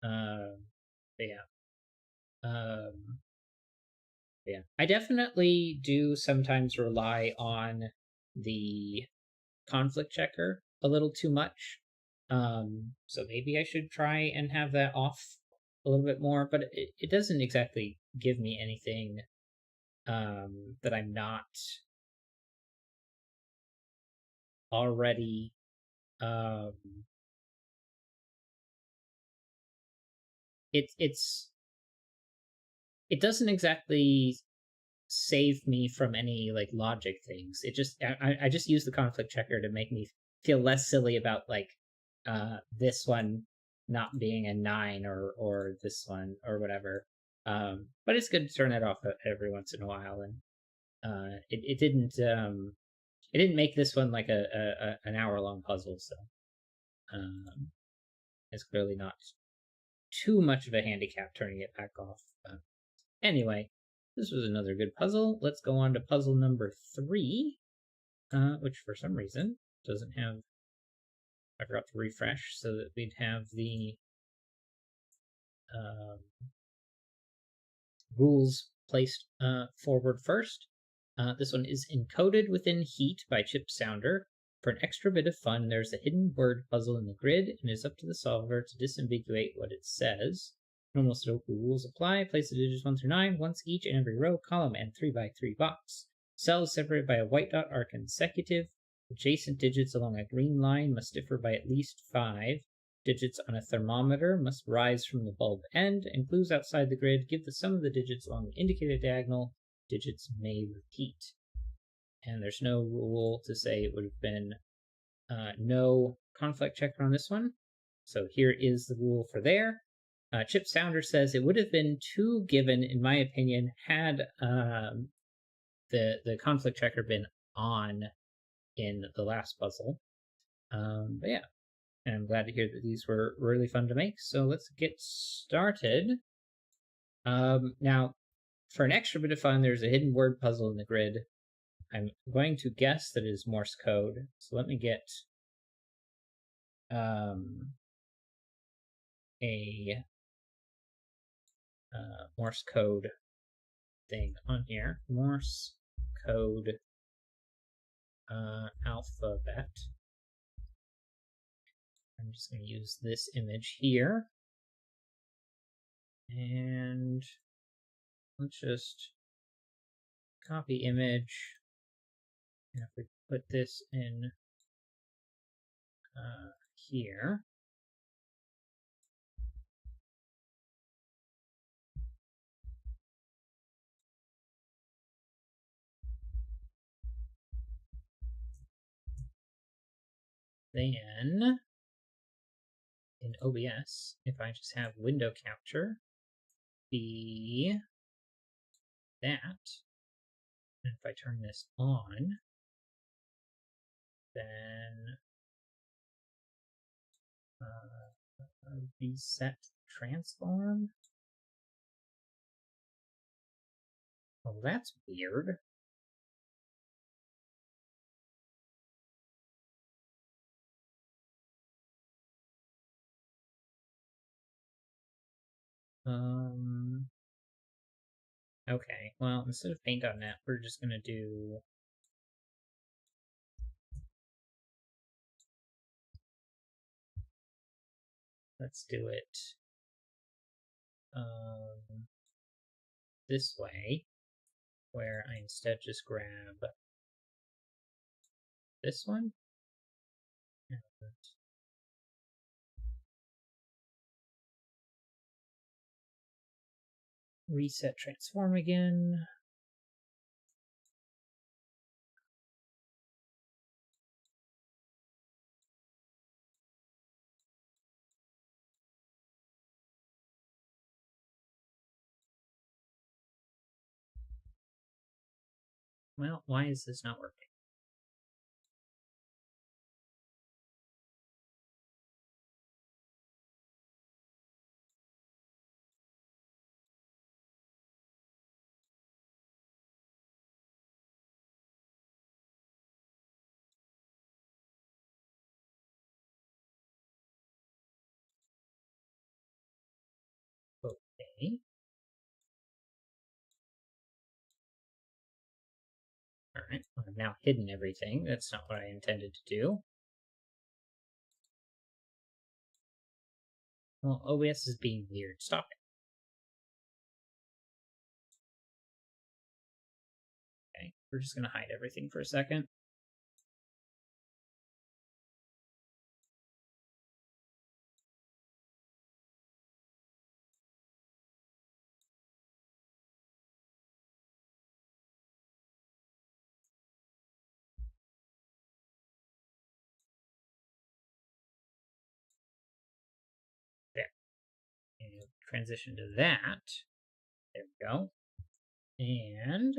But yeah. Yeah, I definitely do sometimes rely on the conflict checker a little too much. So maybe I should try and have that off a little bit more, but it doesn't exactly give me anything that I'm not already. Um, it's it doesn't exactly save me from any like logic things. It just I just use the conflict checker to make me feel less silly about like this one not being a 9 or this one or whatever. But it's good to turn that off every once in a while, and it didn't make this one like an hour long puzzle, so um, it's clearly not too much of a handicap turning it back off. Anyway, this was another good puzzle. Let's go on to puzzle number 3, which for some reason doesn't have. I forgot to refresh so that we'd have the um, rules placed forward first. This one is encoded within Heat by Chip Sounder. For an extra bit of fun, there's a hidden word puzzle in the grid, and it's up to the solver to disambiguate what it says. Normal Sudoku rules apply. Place the digits 1 through 9 once each in every row, column, and 3x3 box. Cells separated by a white dot are consecutive. Adjacent digits along a green line must differ by at least 5. Digits on a thermometer must rise from the bulb end, and clues outside the grid give the sum of the digits along the indicated diagonal. Digits may repeat. And there's no rule to say it would have been no conflict checker on this one. So here is the rule for there. Chip Sounder says it would have been 2 given, in my opinion, had the conflict checker been on in the last puzzle. But yeah, and I'm glad to hear that these were really fun to make. So let's get started. Now, for an extra bit of fun, there's a hidden word puzzle in the grid. I'm going to guess that it is Morse code. So let me get a Morse code thing on here. Morse code alphabet. I'm just going to use this image here. And let's just copy image. And if we put this in here, then in OBS, if I just have window capture be that, and if I turn this on, then reset transform. Oh, that's weird. Okay, well, instead of paint.net, we're just gonna do let's do it this way, where I instead just grab this one and reset transform again. Well, why is this not working? Okay. Alright, I've now hidden everything. That's not what I intended to do. Well, OBS is being weird. Stop it. Okay, we're just going to hide everything for a second. There. And transition to that. There we go. And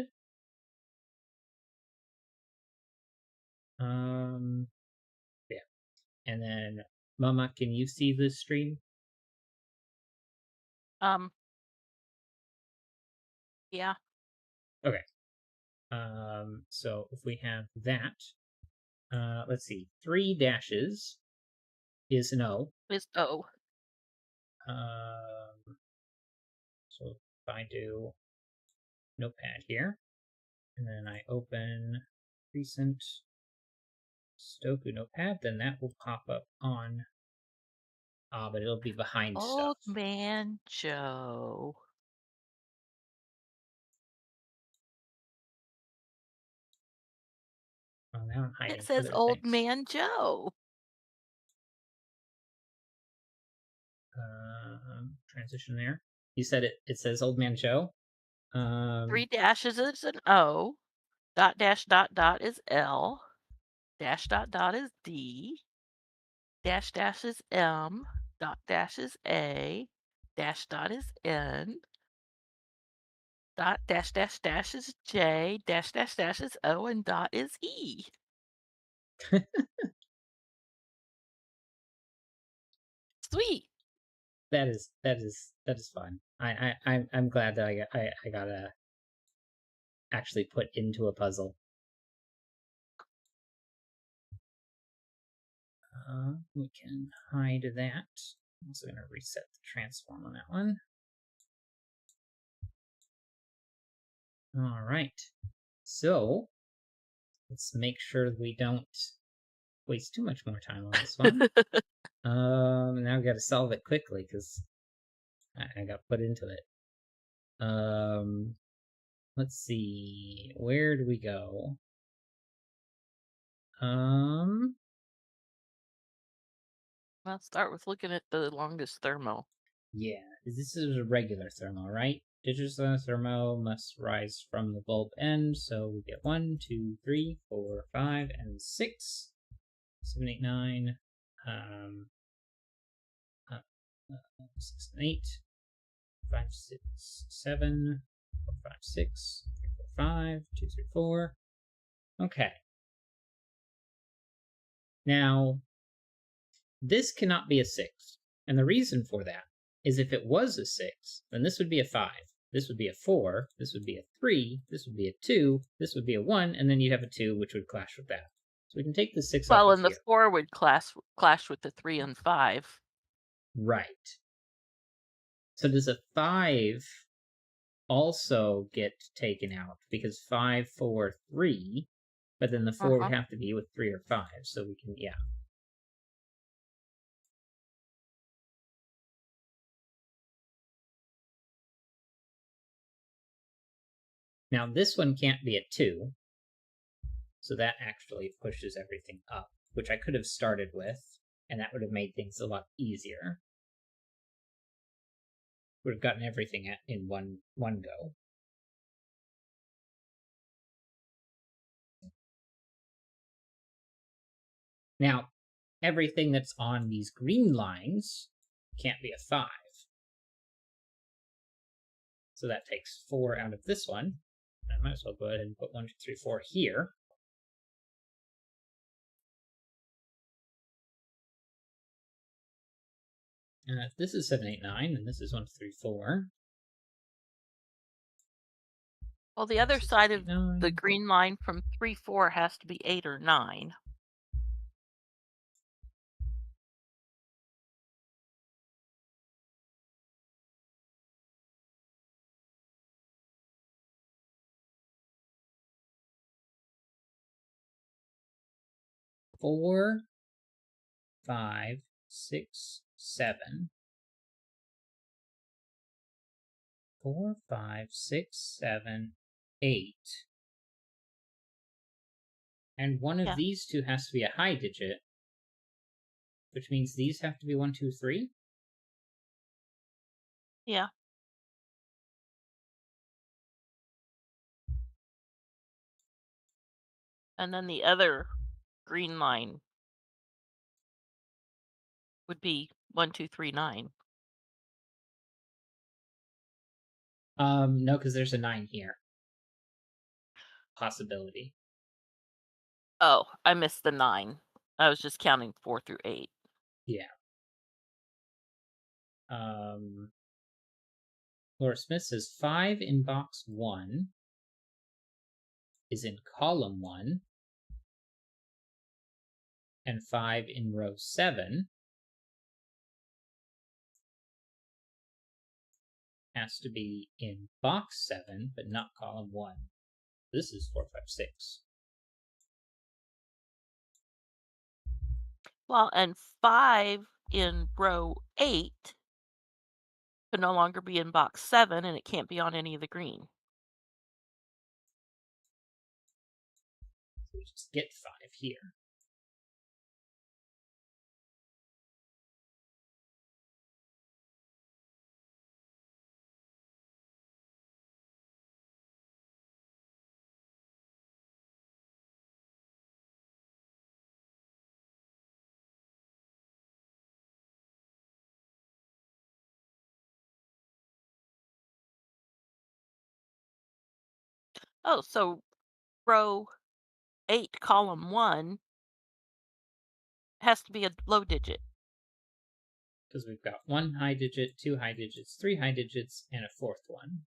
yeah. And then Mama, can you see this stream? Yeah. Okay. So if we have that, let's see, 3 dashes is an O. Is O. So if I do Notepad here, and then I open recent Sudoku Notepad, then that will pop up on, but it'll be behind stuff. Old Man Joe. Oh, now I'm It hiding says other Old things. Man Joe. Transition there. You said it says Old Man Joe. 3 dashes is an O. Dot dash dot dot is L. Dash dot dot is D. Dash dash is M. Dot dash is A. Dash dot is N. Dot dash dash dash is J. Dash dash dash is O. And dot is E. Sweet. that is fun. I'm glad that I got to actually put into a puzzle. We can hide that. I'm also going to reset the transform on that one. All right. So let's make sure we don't waste too much more time on this one. Now we got to solve it quickly because I got put into it. Let's see. Where do we go? Well, start with looking at the longest thermo. Yeah, this is a regular thermo, right? Digital thermo must rise from the bulb end, so we get 1, 2, 3, 4, 5, and 6, 7, 8, 9, 6 and 8, 5, 6, 7, 4, 5, 6, 3, 4, 5, 2, 3, 4. Okay. Now, this cannot be a 6, and the reason for that is if it was a 6, then this would be a 5. This would be a 4, this would be a 3, this would be a 2, this would be a 1, and then you'd have a 2, which would clash with that. So we can take the 6 off Well, of and the here. 4 would clash with the 3 and 5. Right. So does a 5 also get taken out? Because 5, 4, 3, but then the 4 would have to be with 3 or 5, so we can, yeah. Now this one can't be a 2, so that actually pushes everything up, which I could have started with, and that would have made things a lot easier. Would have gotten everything in one go. Now, everything that's on these green lines can't be a 5. So that takes 4 out of this one, I might as well go ahead and put 1, 2, 3, 4 here. If this is 7, 8, 9, and this is 1, 2, 3, 4. Well, the other 6, side 7, 8, of the 9. green line from 3, 4 has to be 8 or 9. Four, 5, 6, 7. 4, 5, 6, 7, 8. And one of Yeah, these two has to be a high digit, which means these have to be 1, 2, 3. yeah. And then the other green line would be 1, 2, 3, 9. No, because there's a 9 here. Possibility. Oh, I missed the 9. I was just counting 4 through 8. Yeah. Laura Smith says 5 in box 1 is in column 1, and 5 in row 7 has to be in box 7, but not column 1. This is 4, 5, 6. Well, and 5 in row 8 could no longer be in box 7, and it can't be on any of the green. So we just get 5 here. Oh, so row 8, column 1 has to be a low digit. Because we've got 1 high digit, 2 high digits, 3 high digits, and a 4th one.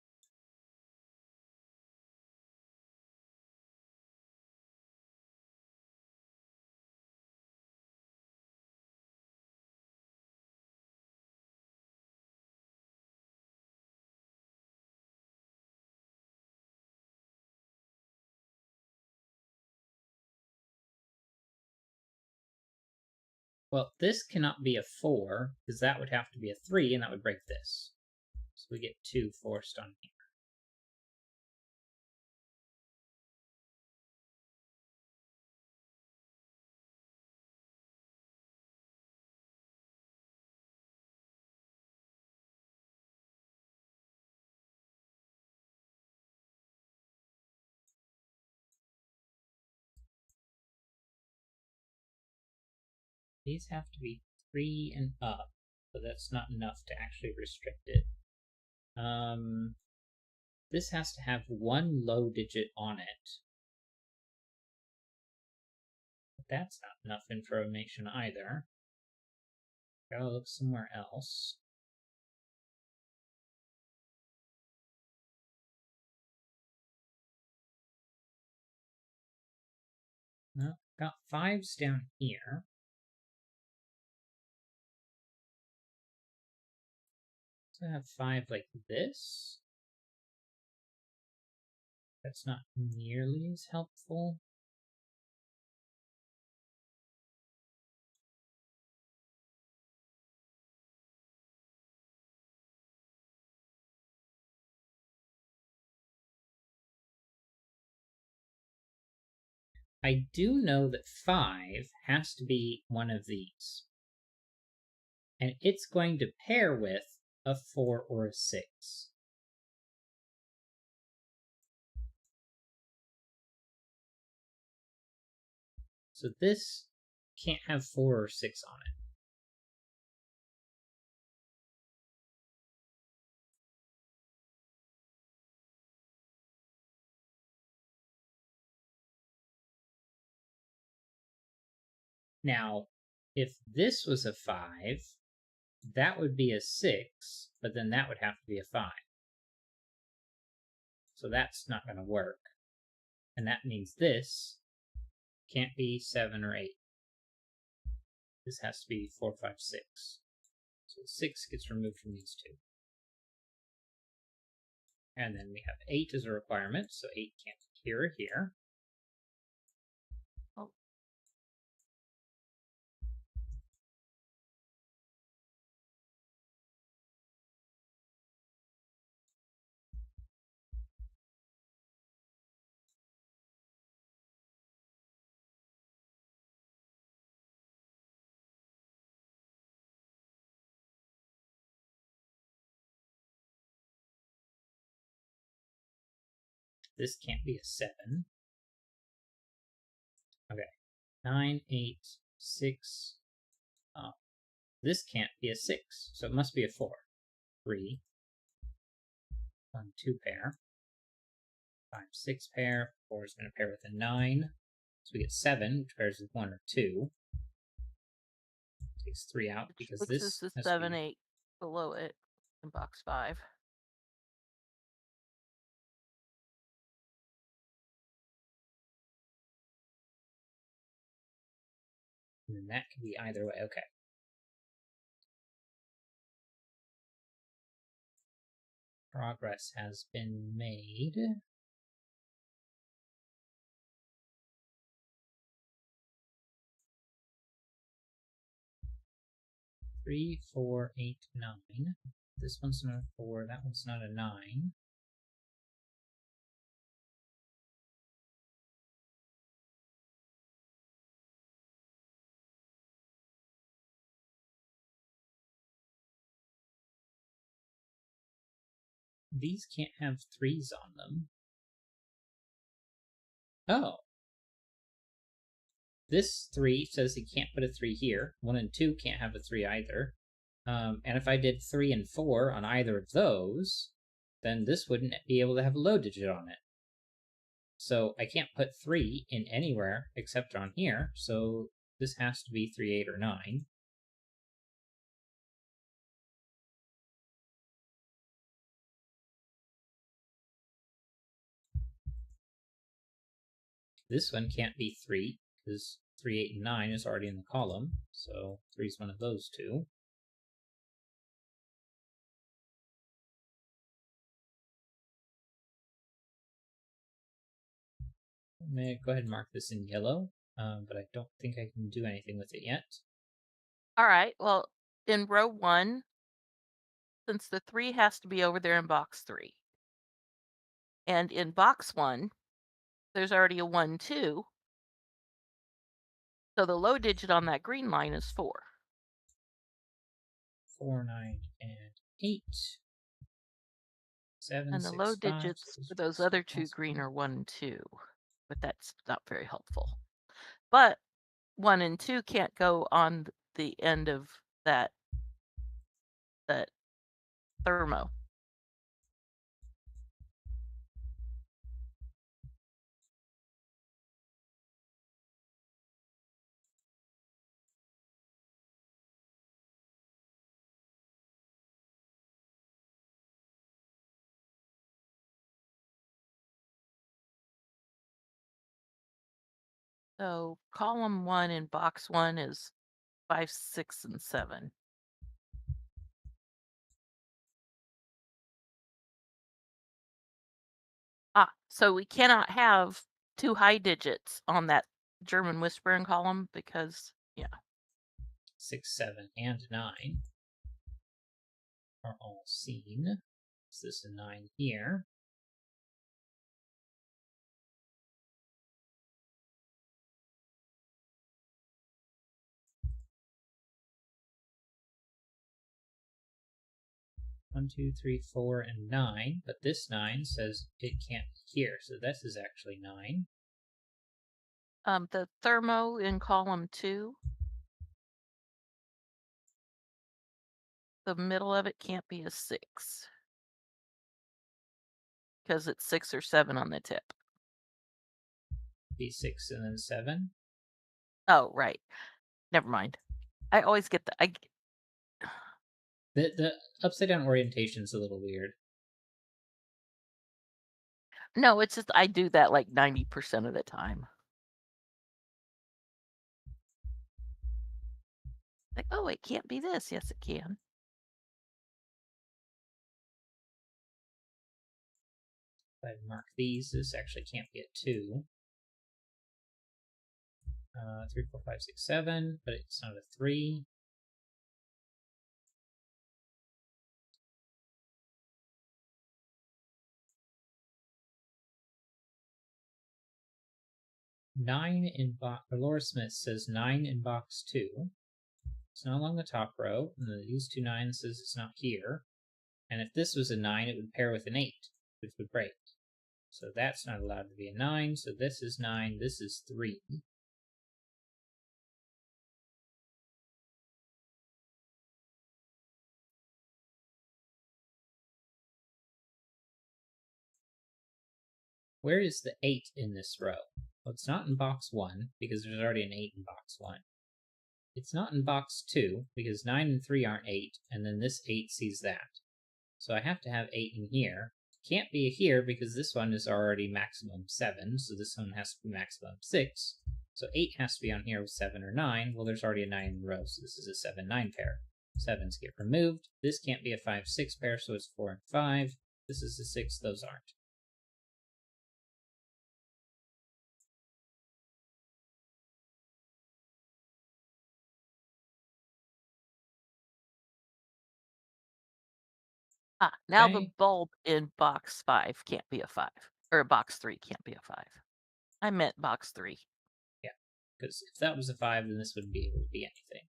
Well, this cannot be a 4, because that would have to be a 3, and that would break this. So we get 2 forced on here. These have to be 3 and up, but that's not enough to actually restrict it. This has to have 1 low digit on it. But that's not enough information either. Gotta look somewhere else. No, got 5s down here. So I have 5 like this. That's not nearly as helpful. I do know that 5 has to be one of these. And it's going to pair with a 4 or a 6. So this can't have 4 or 6 on it. Now, if this was a 5, that would be a 6, but then that would have to be a 5. So that's not going to work. And that means this can't be 7 or 8. This has to be 4, 5, 6. So 6 gets removed from these two. And then we have 8 as a requirement, so 8 can't be here or here. Oh. This can't be a 7. Okay. 9, 8, 6. Oh, this can't be a 6, so it must be a 4. 3, 1, 2 pair. 5, 6 pair. 4 is going to pair with a 9. So we get 7, which pairs with 1 or 2. Takes 3 out Which because puts us this to has 7, to be 8 below it in box 5. and then that can be either way. Okay. Progress has been made. 3, 4, 8, 9. This one's not a 4, that one's not a 9. These can't have 3s on them. Oh. This 3 says he can't put a 3 here. 1 and 2 can't have a 3 either. And if I did 3 and 4 on either of those, then this wouldn't be able to have a low digit on it. So I can't put 3 in anywhere except on here, so this has to be 3, 8, or 9. This one can't be 3, because 3, 8, and 9 is already in the column, so 3 is one of those two. I'm going to go ahead and mark this in yellow, but I don't think I can do anything with it yet. All right, well, in row 1, since the 3 has to be over there in box 3, and in box 1, there's already a 1, 2, so the low digit on that green line is 4. 4, 9, and 8. 7, And the low 6, 5. So digits this for those is other 2 green possible. are 1 and 2, but that's not very helpful. But 1 and 2 can't go on the end of that thermo. So column 1 in box 1 is 5, 6, and 7. So we cannot have 2 high digits on that German whispering column because, yeah. 6, 7, and 9 are all seen. So this is a 9 here. One, 2, 3, 4, and 9, but this 9 says it can't be here, so this is actually 9. The thermo in column 2, the middle of it can't be a 6 because it's 6 or 7 on the tip. Be 6 and then 7. Oh, right. Never mind. I always get the The upside down orientation is a little weird. no, it's just I do that like 90% of the time. Like, oh, it can't be this. Yes, it can. If I mark these, this actually can't be a 2. 3, 4, 5, 6, 7, but it's not a 3. Nine in box. Laura Smith says 9 in box 2. It's not along the top row, and then these 2 9s says it's not here. And if this was a 9, it would pair with an 8, which would break. So that's not allowed to be a 9. So this is 9. This is 3. Where is the 8 in this row? Well, it's not in box 1 because there's already an 8 in box 1. It's not in box 2 because 9 and 3 aren't 8, and then this 8 sees that. So I have to have 8 in here. Can't be here because this one is already maximum 7, so this one has to be maximum 6. So 8 has to be on here with 7 or 9. Well, there's already a 9 in the row, so this is a 7 9 pair. 7s get removed. This can't be a 5 6 pair, so it's 4 and 5. This is a 6, those aren't. Now the Okay? bulb in box 5 can't be a 5. Or box 3 can't be a 5. I meant box 3. Yeah, because if that was a 5, then this wouldn't be able to be anything.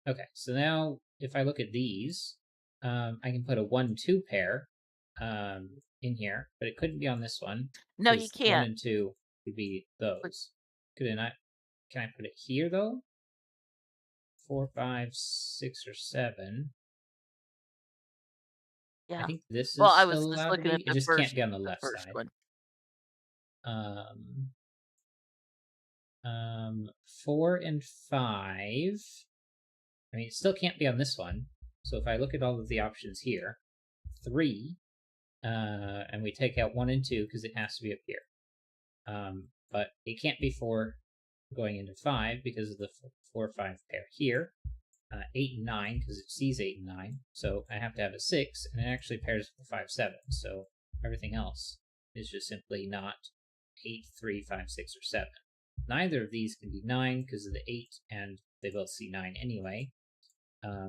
Okay, so now if I look at these, I can put a 1 2 pair in here, but it couldn't be on this one No, you because 1 can't. and 2 would be But those. Could I not? Can I put it here though? 4, 5, 6, or 7. I yeah. think this Well, is I still was just allowed to looking be. at It just can't be on the the left first side. one. Um, 4 and 5. I mean, it still can't be on this one. So if I look at all of the options here, 3, and we take out 1 and 2 because it has to be up here. But it can't be 4 going into 5 because of the 4 5 pair here. 8 and 9 because it sees 8 and 9. So I have to have a 6, and it actually pairs with the 5 7. So everything else is just simply not 8, 3, 5, 6, or 7. Neither of these can be 9 because of the 8, and they both see 9 anyway.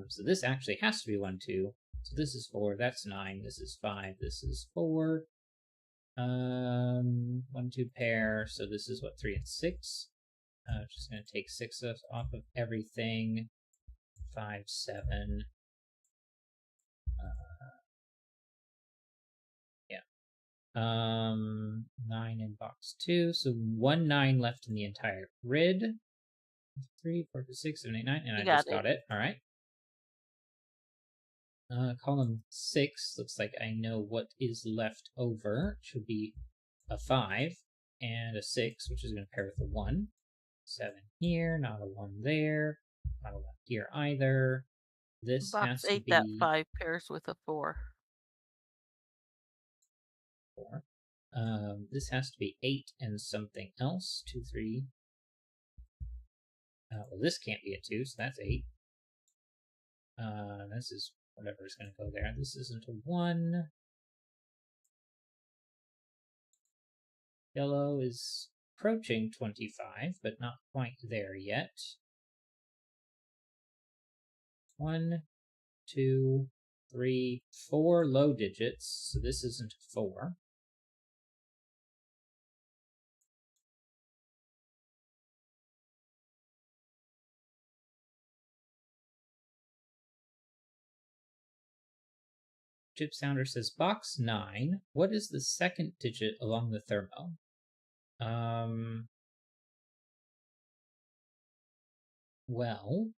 So this actually has to be 1 2. So this is 4, that's 9, this is 5, this is 4. 1 2 pair, so this is what, 3 and 6. Just going to take 6 off of everything. 5 7. Yeah. 9 in box 2, so 1 9 left in the entire grid. 3 4 5 6 7 8 9, and You I got just it. got it. All right. Column 6 looks like I know what is left over. It should be a 5 and a 6, which is going to pair with a 1. 7 here, not a 1 there, not a 1 here either. This Box has to 8, that be 5 pairs with a 4. 4. This has to be 8 and something else. 2, 3. Well, this can't be a 2, so that's 8. This is whatever is going to go there. This isn't a 1. Yellow is approaching 25, but not quite there yet. 1, 2, 3, 4 low digits, so this isn't a 4. Chip Sounder says, box 9, what is the second digit along the thermo? Well,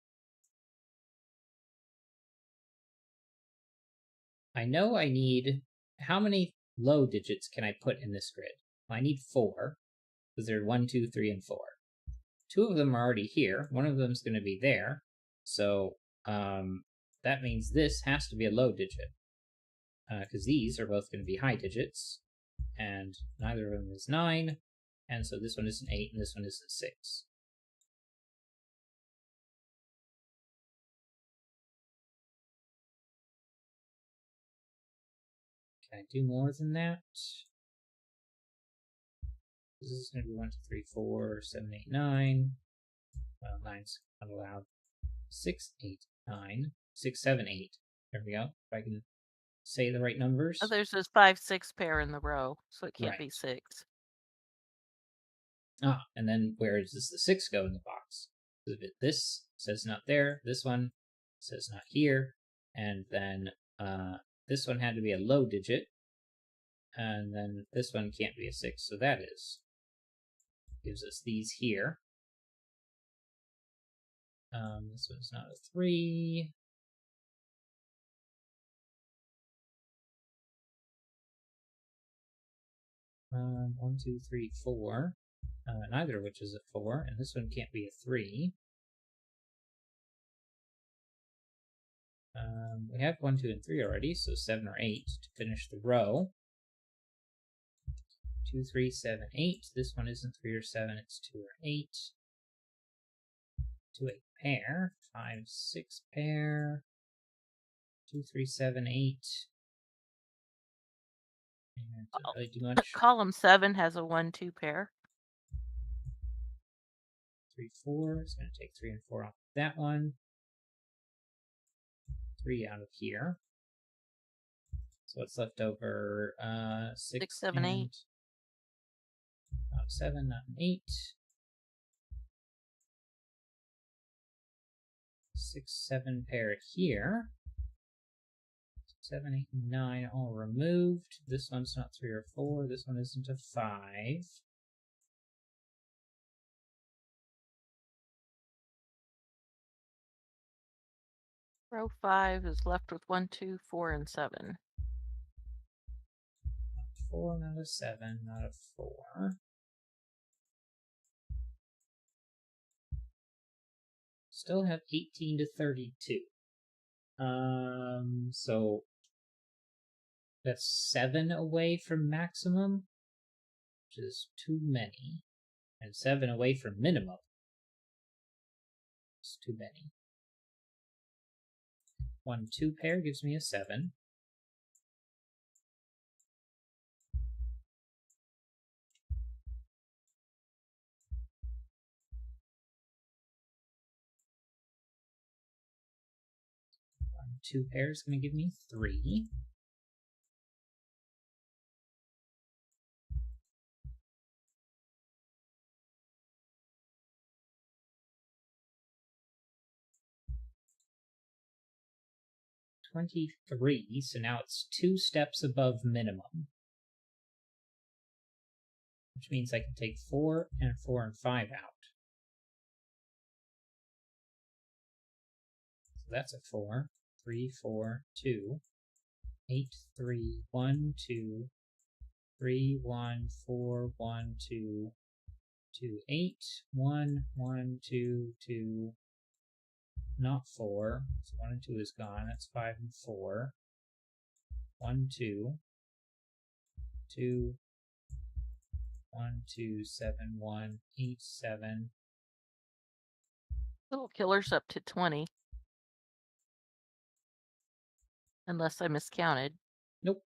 I know I need, how many low digits can I put in this grid? Well, I need 4, because there are 1, 2, 3, and 4. two of them are already here. One of them is going to be there. So that means this has to be a low digit, because these are both going to be high digits, and neither of them is 9, and so this one isn't 8 and this one isn't 6. Can I do more than that? This is going to be 1, 2, 3, 4, 7, 8, 9. Well, 9's not allowed. 6, 8, 9. 6, 7, 8. There we go. If I can say the right Oh, numbers. there's this 5-6 pair in the row, so it can't be Right. 6. Ah, and then where does the 6 go in the box? This says not there. This one says not here. And then this one had to be a low digit. And then this one can't be a 6, so that is. Gives us these here. This one's not a 3. One, two, three, 4. Neither of which is a 4, and this one can't be a 3. We have 1, 2, and 3 already, so 7 or 8 to finish the row. 2, 3, 7, 8. This one isn't 3 or 7, it's 2 or 8. 2, 8 pair. 5, 6 pair. 2, 3, 7, 8. And doesn't really do much. Column 7 has a 1-2 pair. 3, 4. It's going to take 3 and 4 off that one. 3 out of here. So what's left over? 6, 7, 8. Not 7, not an 8. 6, 7 pair here. 7, 8, and 9 all removed. This one's not 3 or 4. This one isn't a 5. Row 5 is left with 1, 2, 4, and 7. Not 4, not a 7, not a 4. Still have 18 to 32. So that's 7 away from maximum, which is too many, and 7 away from minimum. It's too many. 1, 2 pair gives me a 7. Two pairs is going to give me 3. $23, so now it's 2 steps above minimum. Which means I can take 4 and 4 and 5 out. So that's a 4. 3, 4, 2. 8, 3, 1, 2. 3, 1, 4, 1, 2. 2, 8. 1, 1, 2, 2. Not 4. So 1 and 2 is gone. That's 5 and 4. 1, 2. 2. 1, 2, 7, 1, 8, 7. Little killer's up to 20. Unless I miscounted. Nope.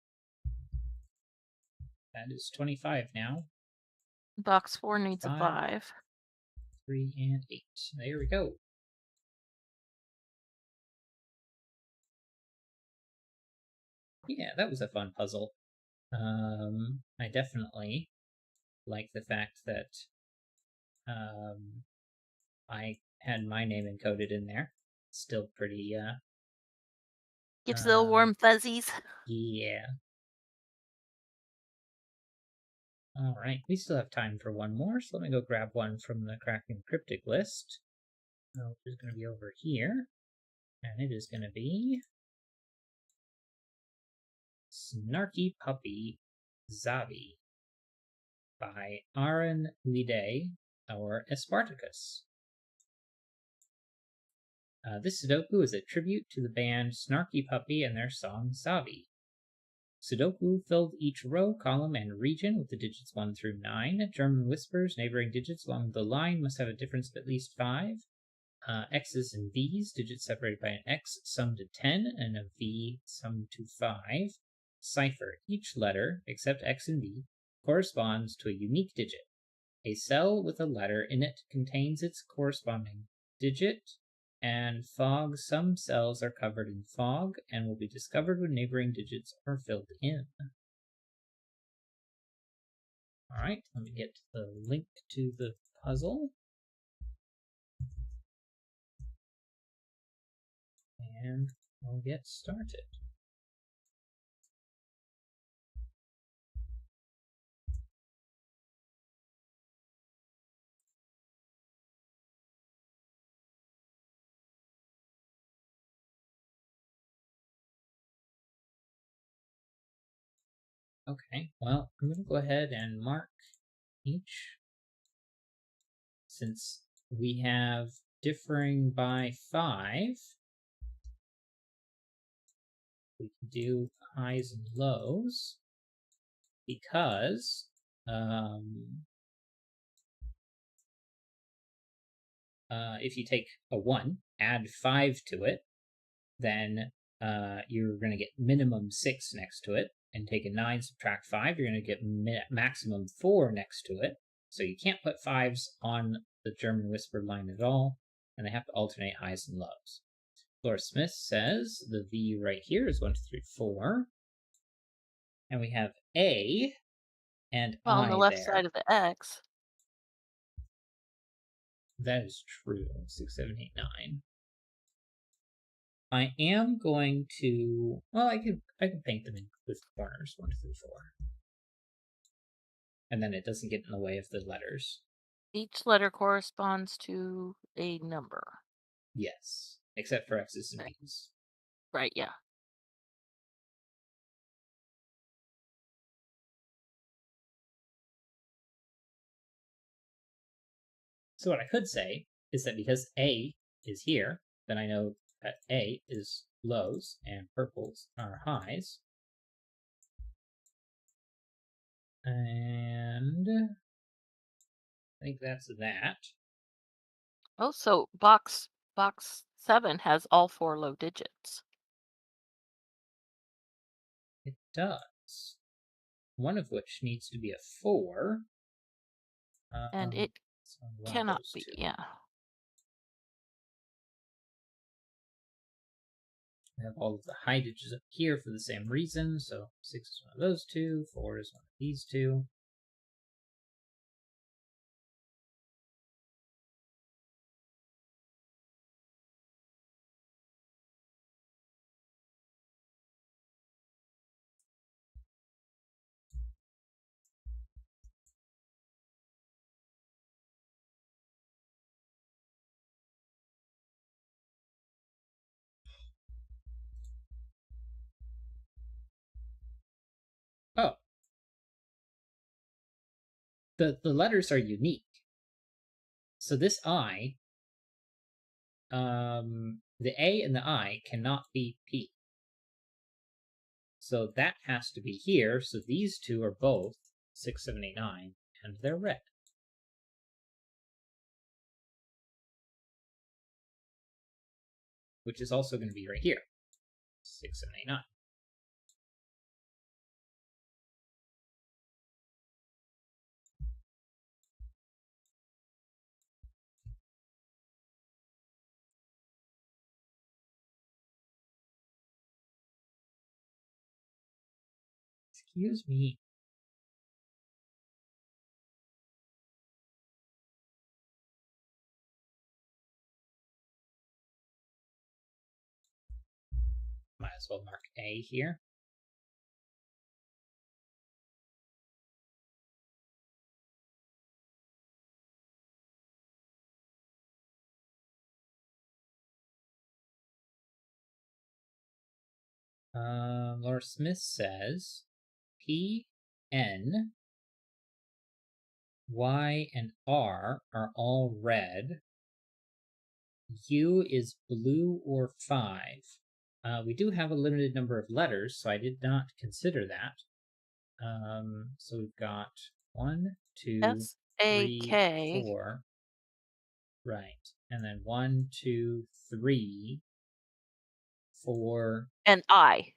That is 25 now. Box 4 needs 5, a 5. 3, and 8. There we go. Yeah, that was a fun puzzle. I definitely like the fact that I had my name encoded in there. Still pretty, Gives little warm fuzzies. yeah. Alright, we still have time for one more, so let me go grab one from the Kraken Cryptic list. Which is going to be over here. And it is going to be Snarky Puppy Zavi by Aaron Lide. or Spartacus. This Sudoku is a tribute to the band Snarky Puppy and their song Savi. Sudoku filled each row, column, and region with the digits 1 through 9. German whispers, neighboring digits along the line must have a difference of at least 5. X's and V's, digits separated by an X summed to 10 and a V summed to 5. Cipher. Each letter, except X and V, corresponds to a unique digit. A cell with a letter in it contains its corresponding digit, and fog. Some cells are covered in fog and will be discovered when neighboring digits are filled in. All right, let me get the link to the puzzle. And we'll get started. Okay, well, I'm going to go ahead and mark each. Since we have differing by 5, we can do highs and lows because if you take a 1, add 5 to it, then you're going to get minimum 6 next to it. And take a 9, subtract 5, you're going to get maximum 4 next to it. So you can't put 5s on the German whispered line at all, and they have to alternate highs and lows. Laura Smith says the V right here is 1, 2, 3, 4. And we have A and Well, on the I left there. side of the X. That is true. 6, 7, 8, 9. I am going to, well, I could paint them in with corners 1, 2, 3, 4. And then it doesn't get in the way of the letters. Each letter corresponds to a number. Yes, except for X's and Right. V's. Right, yeah. So what I could say is that because A is here, then I know that A is lows and purples are highs. And I think that's that. Oh, so box 7 has all 4 low digits. It does. One of which needs to be a 4. And it So one of cannot those be, two. yeah. We have all of the high digits up here for the same reason. So 6 is one of those two, 4 is one of these two. Oh, the letters are unique. So this I, the A and the I cannot be P. So that has to be here. So these two are both 6, 7, 8, 9, and they're red. Which is also going to be right here. 6, 7, 8, 9. Excuse me. Might as well mark A here. Laura Smith says P, N, Y and R are all red. U is blue or 5. We do have a limited number of letters, so I did not consider that. So we've got 1, 2, S A 3, K 4. Right. And then 1, 2, 3, 4, and I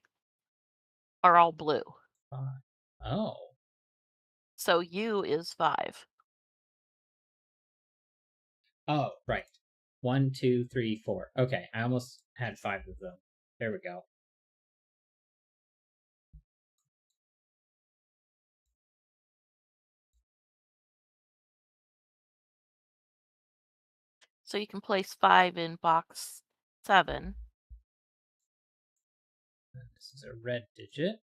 are all blue. 5. Oh. So U is 5. Oh, right. 1, 2, 3, 4. Okay, I almost had 5 of them. There we go. So you can place 5 in box 7. This is a red digit.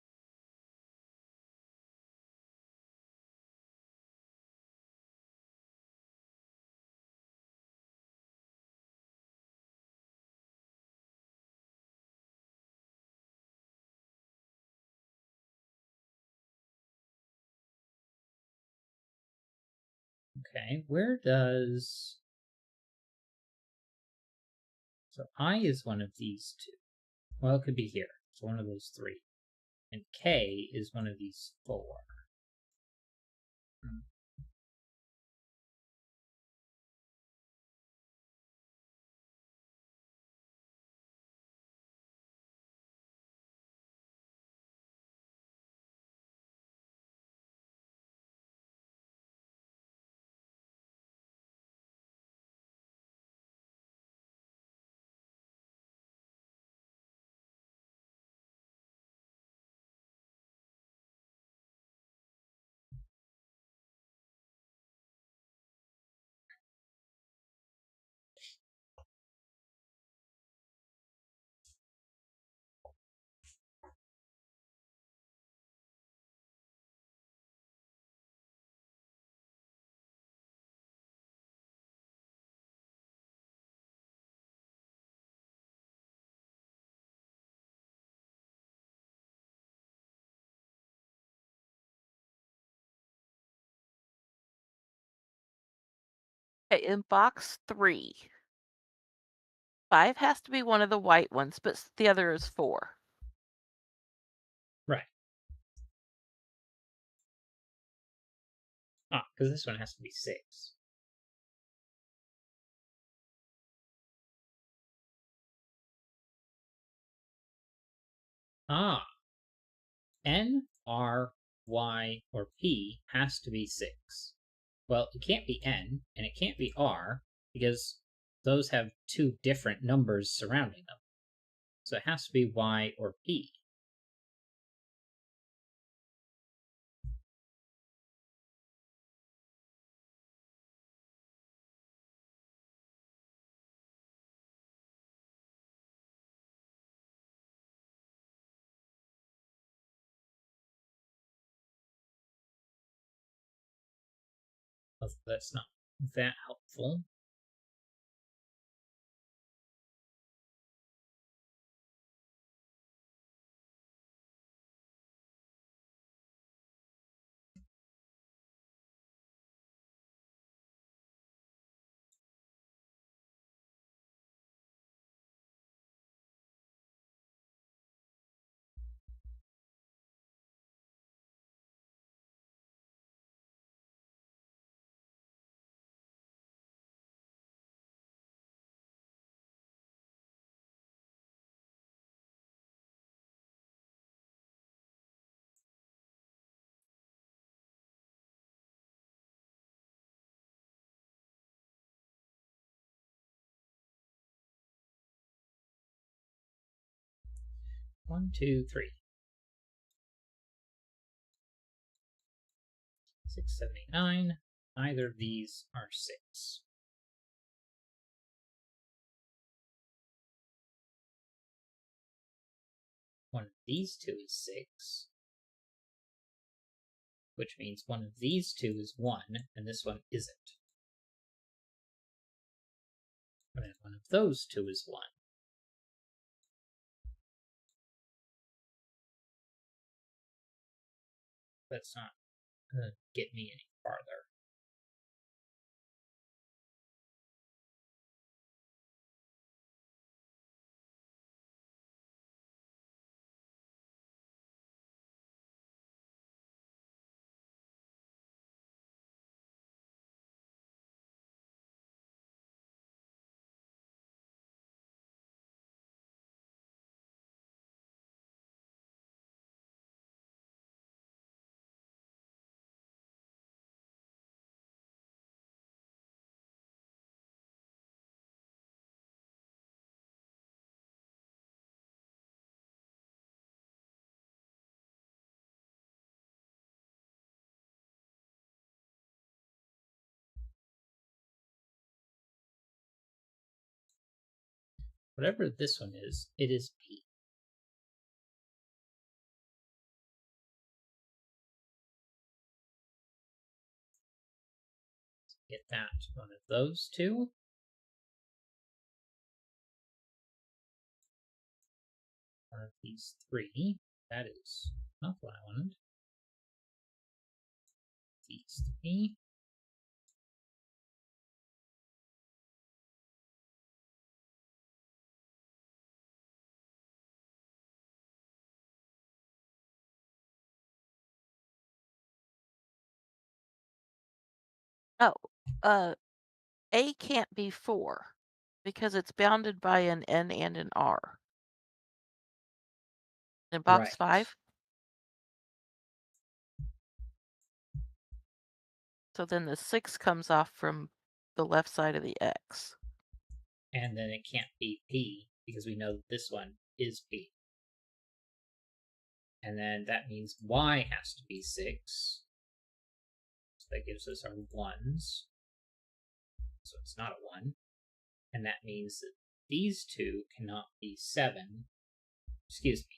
Okay, where does... So I is one of these two. Well, it could be here. It's one of those 3. And K is one of these 4. Hmm. Okay, in box 3, 5 has to be one of the white ones, but the other is 4. Right. Ah, because this one has to be 6. Ah, N, R, Y, or P has to be 6. Well, it can't be N, and it can't be R, because those have 2 different numbers surrounding them. So it has to be Y or P. That's not that helpful. One, two, three. 6, 7, 8, 9. Neither of these are 6. One of these two is 6, which means one of these two is 1, and this one isn't. And then one of those two is 1. That's not going to get me any farther. whatever this one is, it is P. Get that one of those two. One of these three. That is not what I wanted. These three. Oh, A can't be 4 because it's bounded by an N and an R. In box Right. 5? So then the 6 comes off from the left side of the X. And then it can't be P because we know that this one is P. And then that means Y has to be 6. So that gives us our 1s. So it's not a 1. And that means that these two cannot be 7. Excuse me.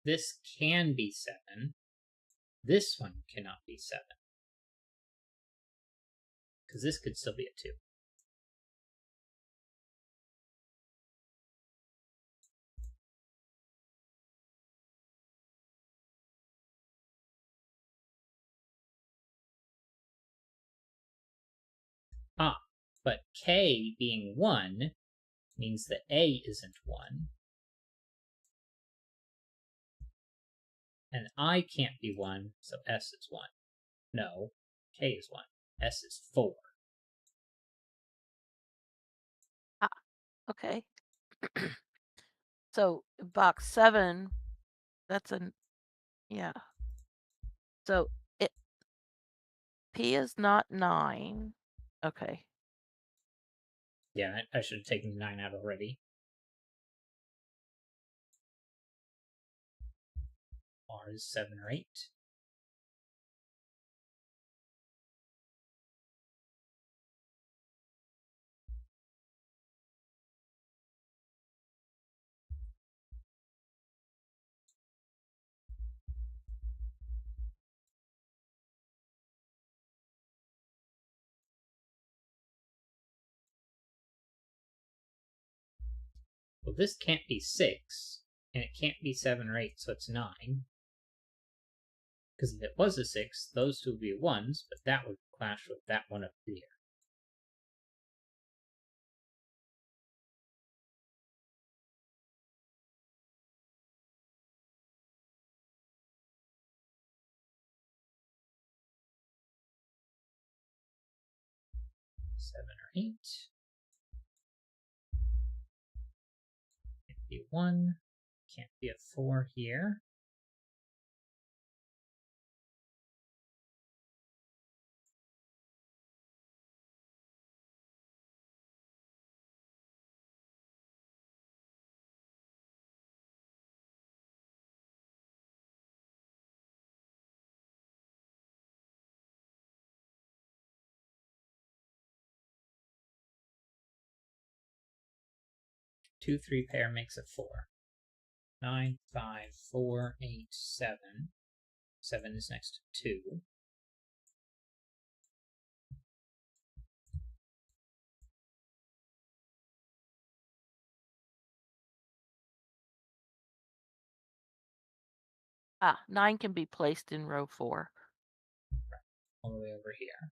This can be 7. This one cannot be 7. Because this could still be a 2. Ah, but K being 1 means that A isn't 1. And I can't be 1, so S is 1. No, K is 1. S is 4. Ah, okay. So box 7, that's an, yeah. So it P is not 9. Okay. Yeah, I should have taken 9 out already. R is 7 or 8. Well, this can't be 6, and it can't be 7 or 8, so it's 9. Because if it was a 6, those two would be 1s, but that would clash with that one up here. Seven or 8. Can't be a 1. Can't be a 4 here. Two, 3 pair makes a 4. 9, 5, 4, 8, 7. 7 is next to 2. Ah, 9 can be placed in row 4. All the way over here.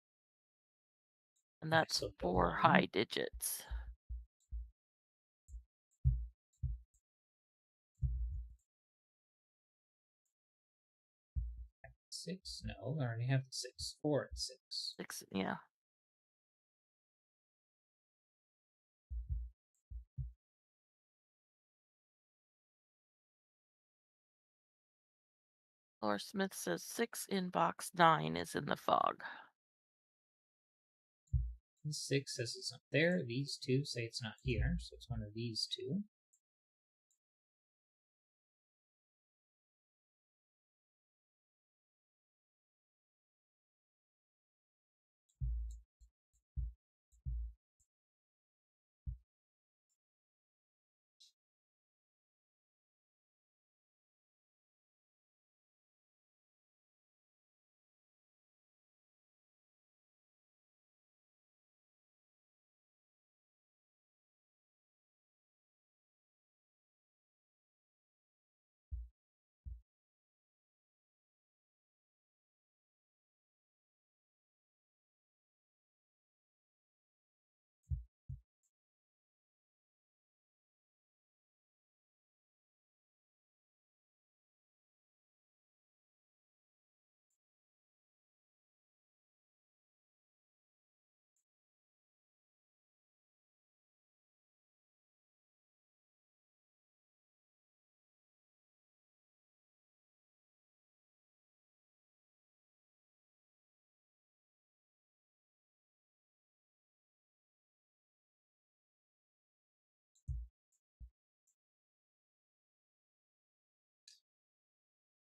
And that's so 4 1. high digits. 6? No, I already have the 6. 4 and 6. 6, yeah. Laura Smith says 6 in box 9 is in the fog. 6 says it's not there. These two say it's not here, so it's one of these two.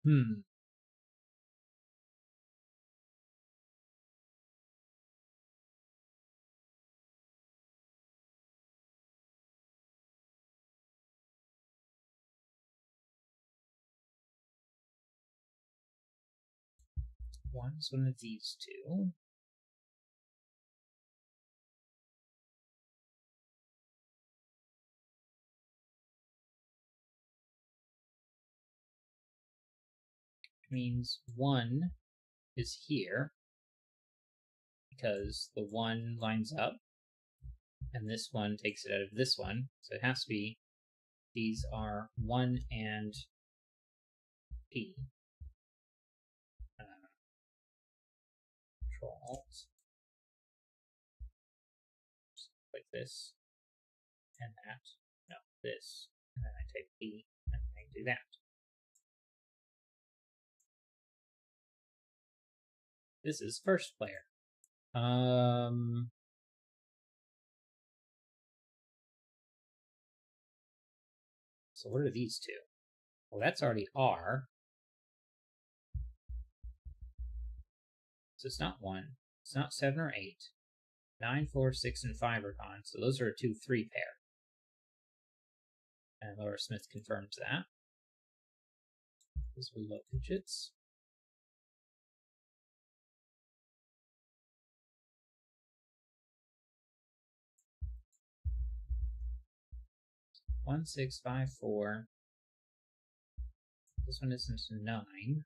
Hmm. One's one of these two. Means one is here because the one lines up and this one takes it out of this one. So it has to be, these are 1 and P. Control Alt, like this, and that. No, this. And then I type P, and I do that. This is first player. So what are these two? Well, that's already R. So it's not 1. It's not 7 or 8. 9, 4, 6, and 5 are gone. So those are a 2, 3 pair. And Laura Smith confirms that. Those were low digits. One, 6, 5, 4. This one isn't 9.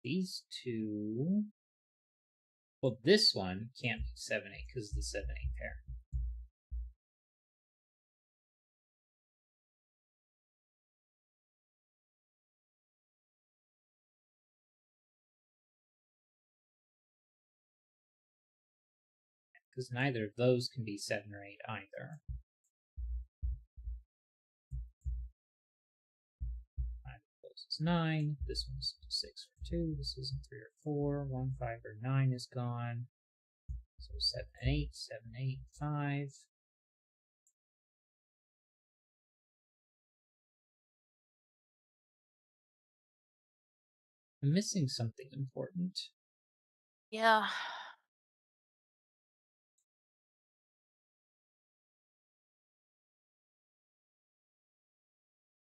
These two. Well, this one can't be 7, 8 because of the 7, 8 pair. Because neither of those can be 7 or 8 either. 5 of those is 9. This one's 6 or 2. This isn't 3 or 4. 1, 5 or 9 is gone. So 7, 8, 7, 8, 5. I'm missing something important. Yeah.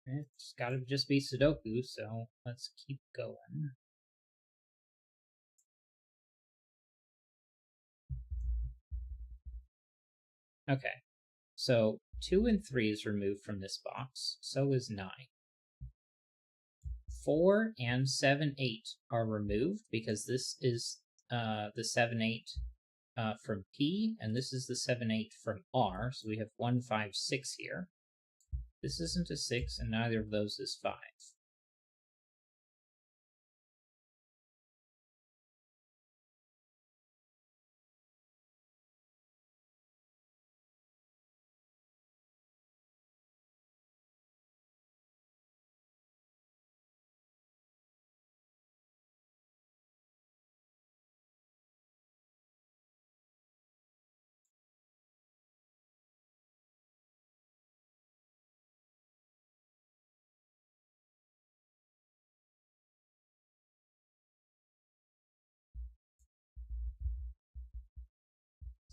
It's gotta just be Sudoku, so let's keep going. Okay, so 2 and 3 is removed from this box, so is 9. 4 and 7, 8 are removed because this is the 7, 8 from P, and this is the 7, 8 from R, so we have 1, 5, 6 here. This isn't a 6, and neither of those is 5.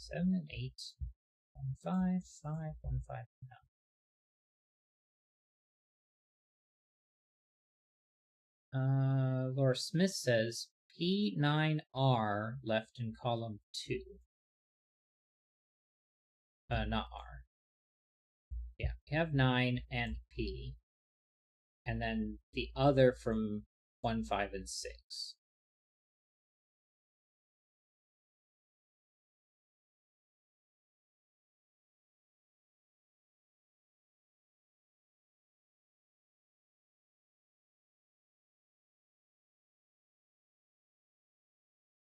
7 and 8, 1, 5, 5, 1, 5, no. Laura Smith says P9R left in column 2. Not R. Yeah, we have 9 and P, and then the other from 1, 5, and 6.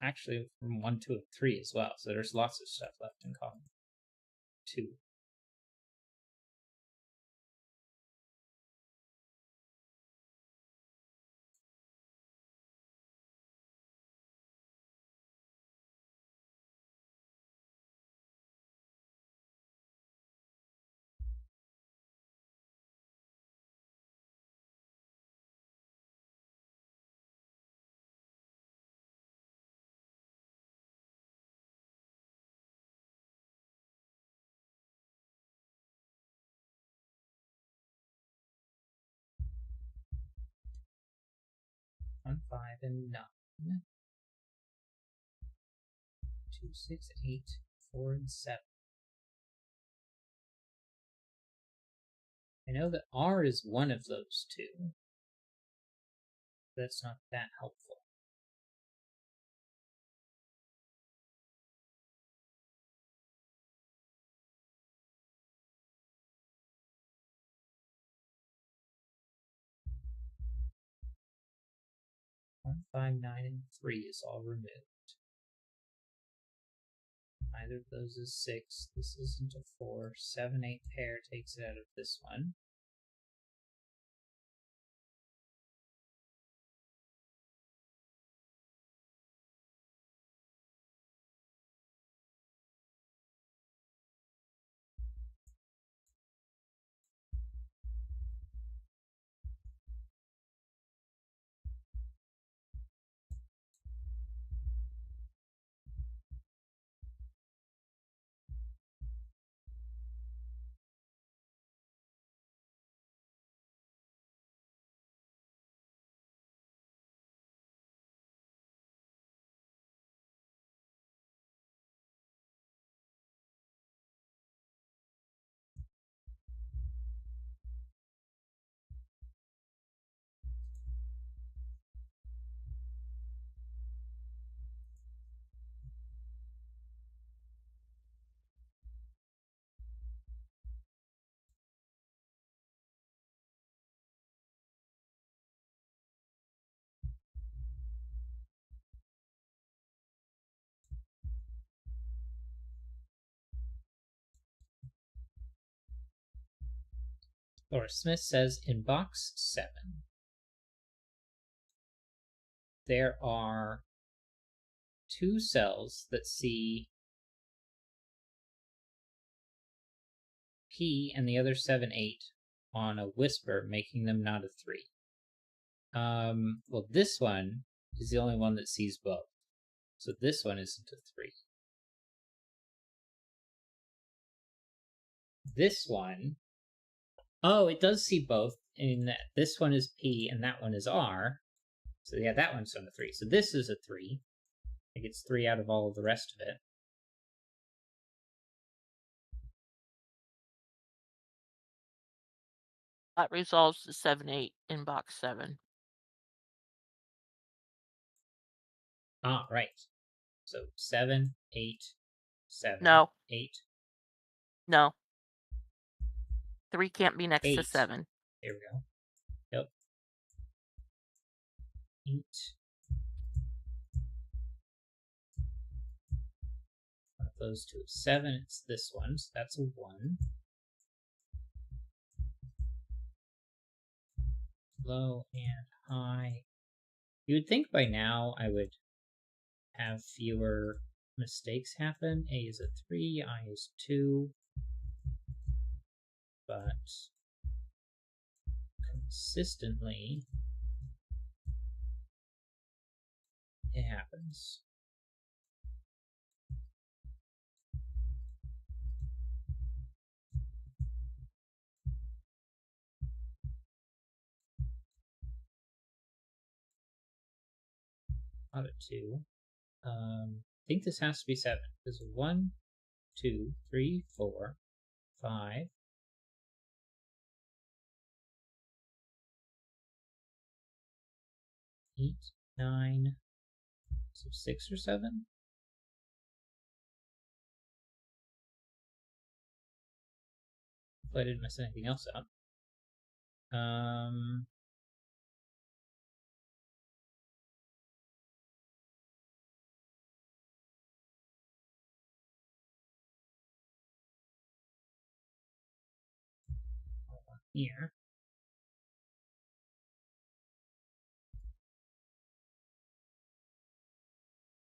Actually, from 1, 2, and 3 as well, so there's lots of stuff left in column 2. 1, 5, and 9. 2, 6, 8, 4, and 7. I know that R is one of those two. That's not that helpful. One, 5, 9, and 3 is all removed. Neither of those is 6. This isn't a 4. 7, 8 pair takes it out of this one. Laura Smith says in box 7, there are 2 cells that see P and the other 7, 8 on a whisper, making them not a 3. Well, this one is the only one that sees both. So this one isn't a 3. This one, oh, it does see both in that this one is P and that one is R. So yeah, that one's on a 3. So this is a 3. It gets 3 out of all of the rest of it. That resolves the 7, 8 in box 7. Ah, right. So 7, 8, 7, No. 8, No. 3 can't be next 8. to 7. There we go. Yep. 8. One of those two is 7. It's this one, so that's a 1. Low and high. You would think by now I would have fewer mistakes happen. A is a 3, I is 2. But consistently, it happens. Not a 2. I think this has to be 7. Because 1, 2, 3, 4, 5, 8, 9, so 6 or 7? If I didn't mess anything else up. Here.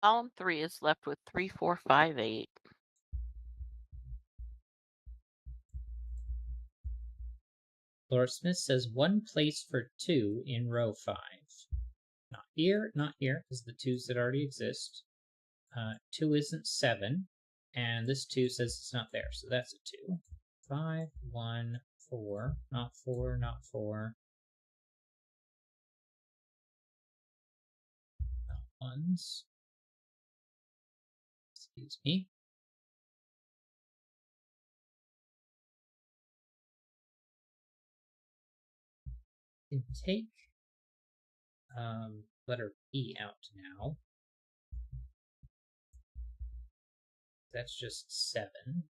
Column 3 is left with 3, 4, 5, 8. Laura Smith says 1 place for 2 in row 5. Not here, because the 2's that already exist. 2 isn't 7, and this 2 says it's not there, so that's a 2. 5, 1, 4, not 4, not 4. ones. Excuse me. You can take letter B out now. That's just 7.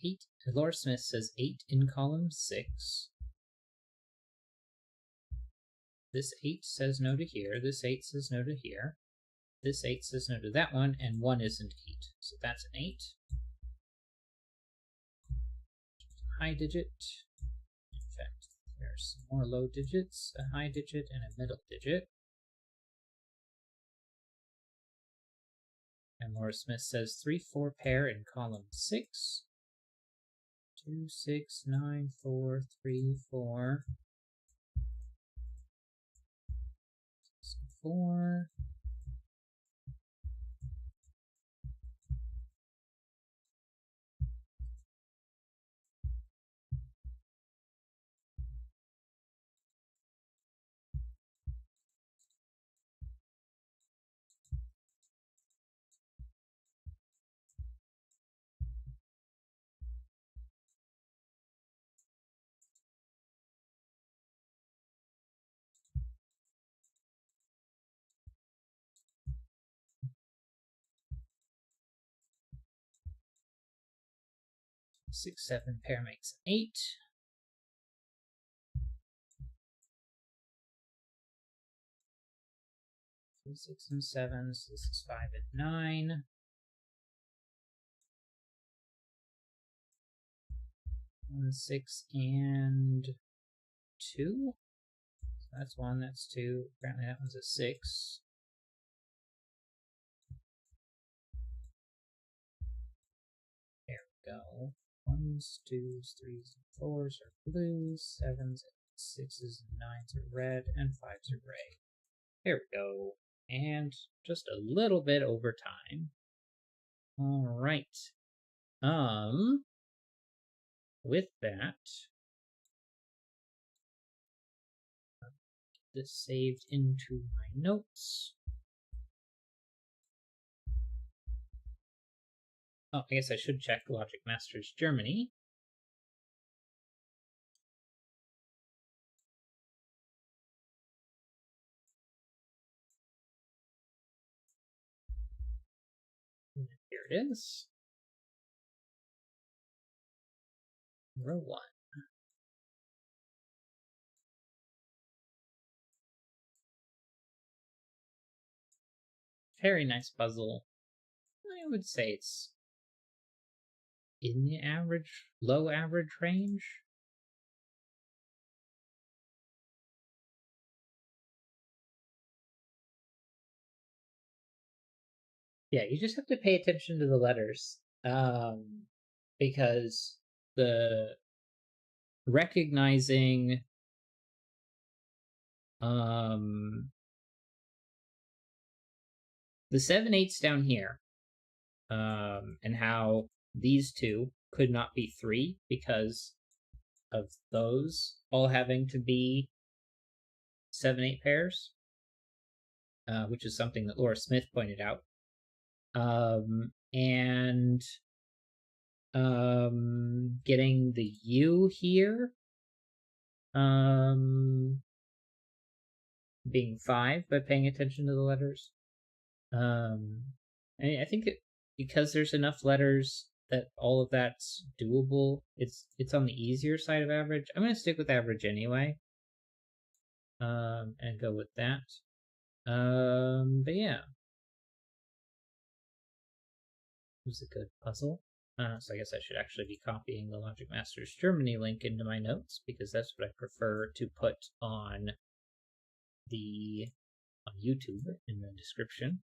Eight. Laura Smith says 8 in column 6. This 8 says no to here. This 8 says no to here. This 8 says no to that one, and 1 isn't 8. So that's an 8. High digit. In fact, there's some more low digits, a high digit, and a middle digit. And Laura Smith says 3, 4 pair in column 6. 2, 6, 9, 4, 3, 4. 4. 6, 7 pair makes an 8. 3, 6, and 7. So this is 5 and 9. 1, 6, and 2. So that's 1, that's 2. Apparently that one's a 6. There we go. 1s, 2s, 3s, and 4s are blue. 7s, 6s, and 9s are red, and 5s are gray. There we go. And just a little bit over time. All right. With that, this saved into my notes. Oh, I guess I should check Logic Masters Germany. Here it is. Row 1. Very nice puzzle. I would say it's in the low average range. Yeah, you just have to pay attention to the letters. Because the recognizing the 7/8 down here, and how these two could not be 3 because of those all having to be 7/8 pairs, which is something that Laura Smith pointed out. And getting the U here being 5 by paying attention to the letters. I think because there's enough letters that all of that's doable. It's on the easier side of average. I'm going to stick with average anyway, and go with that. But yeah, it was a good puzzle. So I guess I should actually be copying the Logic Masters Germany link into my notes because that's what I prefer to put on YouTube in the description.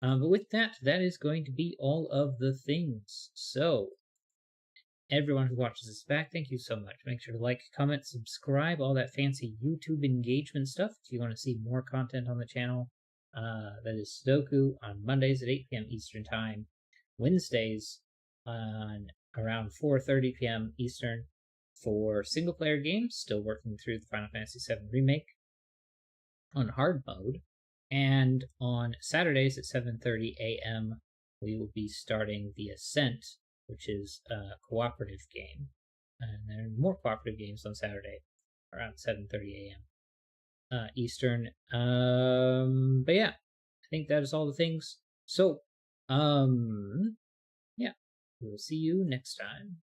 But with that, that is going to be all of the things. So everyone who watches this back, thank you so much. Make sure to like, comment, subscribe, all that fancy YouTube engagement stuff. If you want to see more content on the channel, that is Sudoku on Mondays at 8 p.m. Eastern Time, Wednesdays on around 4:30 p.m. Eastern for single player games. Still working through the Final Fantasy VII Remake on hard mode, and on Saturdays at 7:30 a.m. we will be starting The Ascent, which is a cooperative game. And there are more cooperative games on Saturday around 7:30 a.m. Eastern. But yeah, I think that is all the things. So, yeah, we'll see you next time.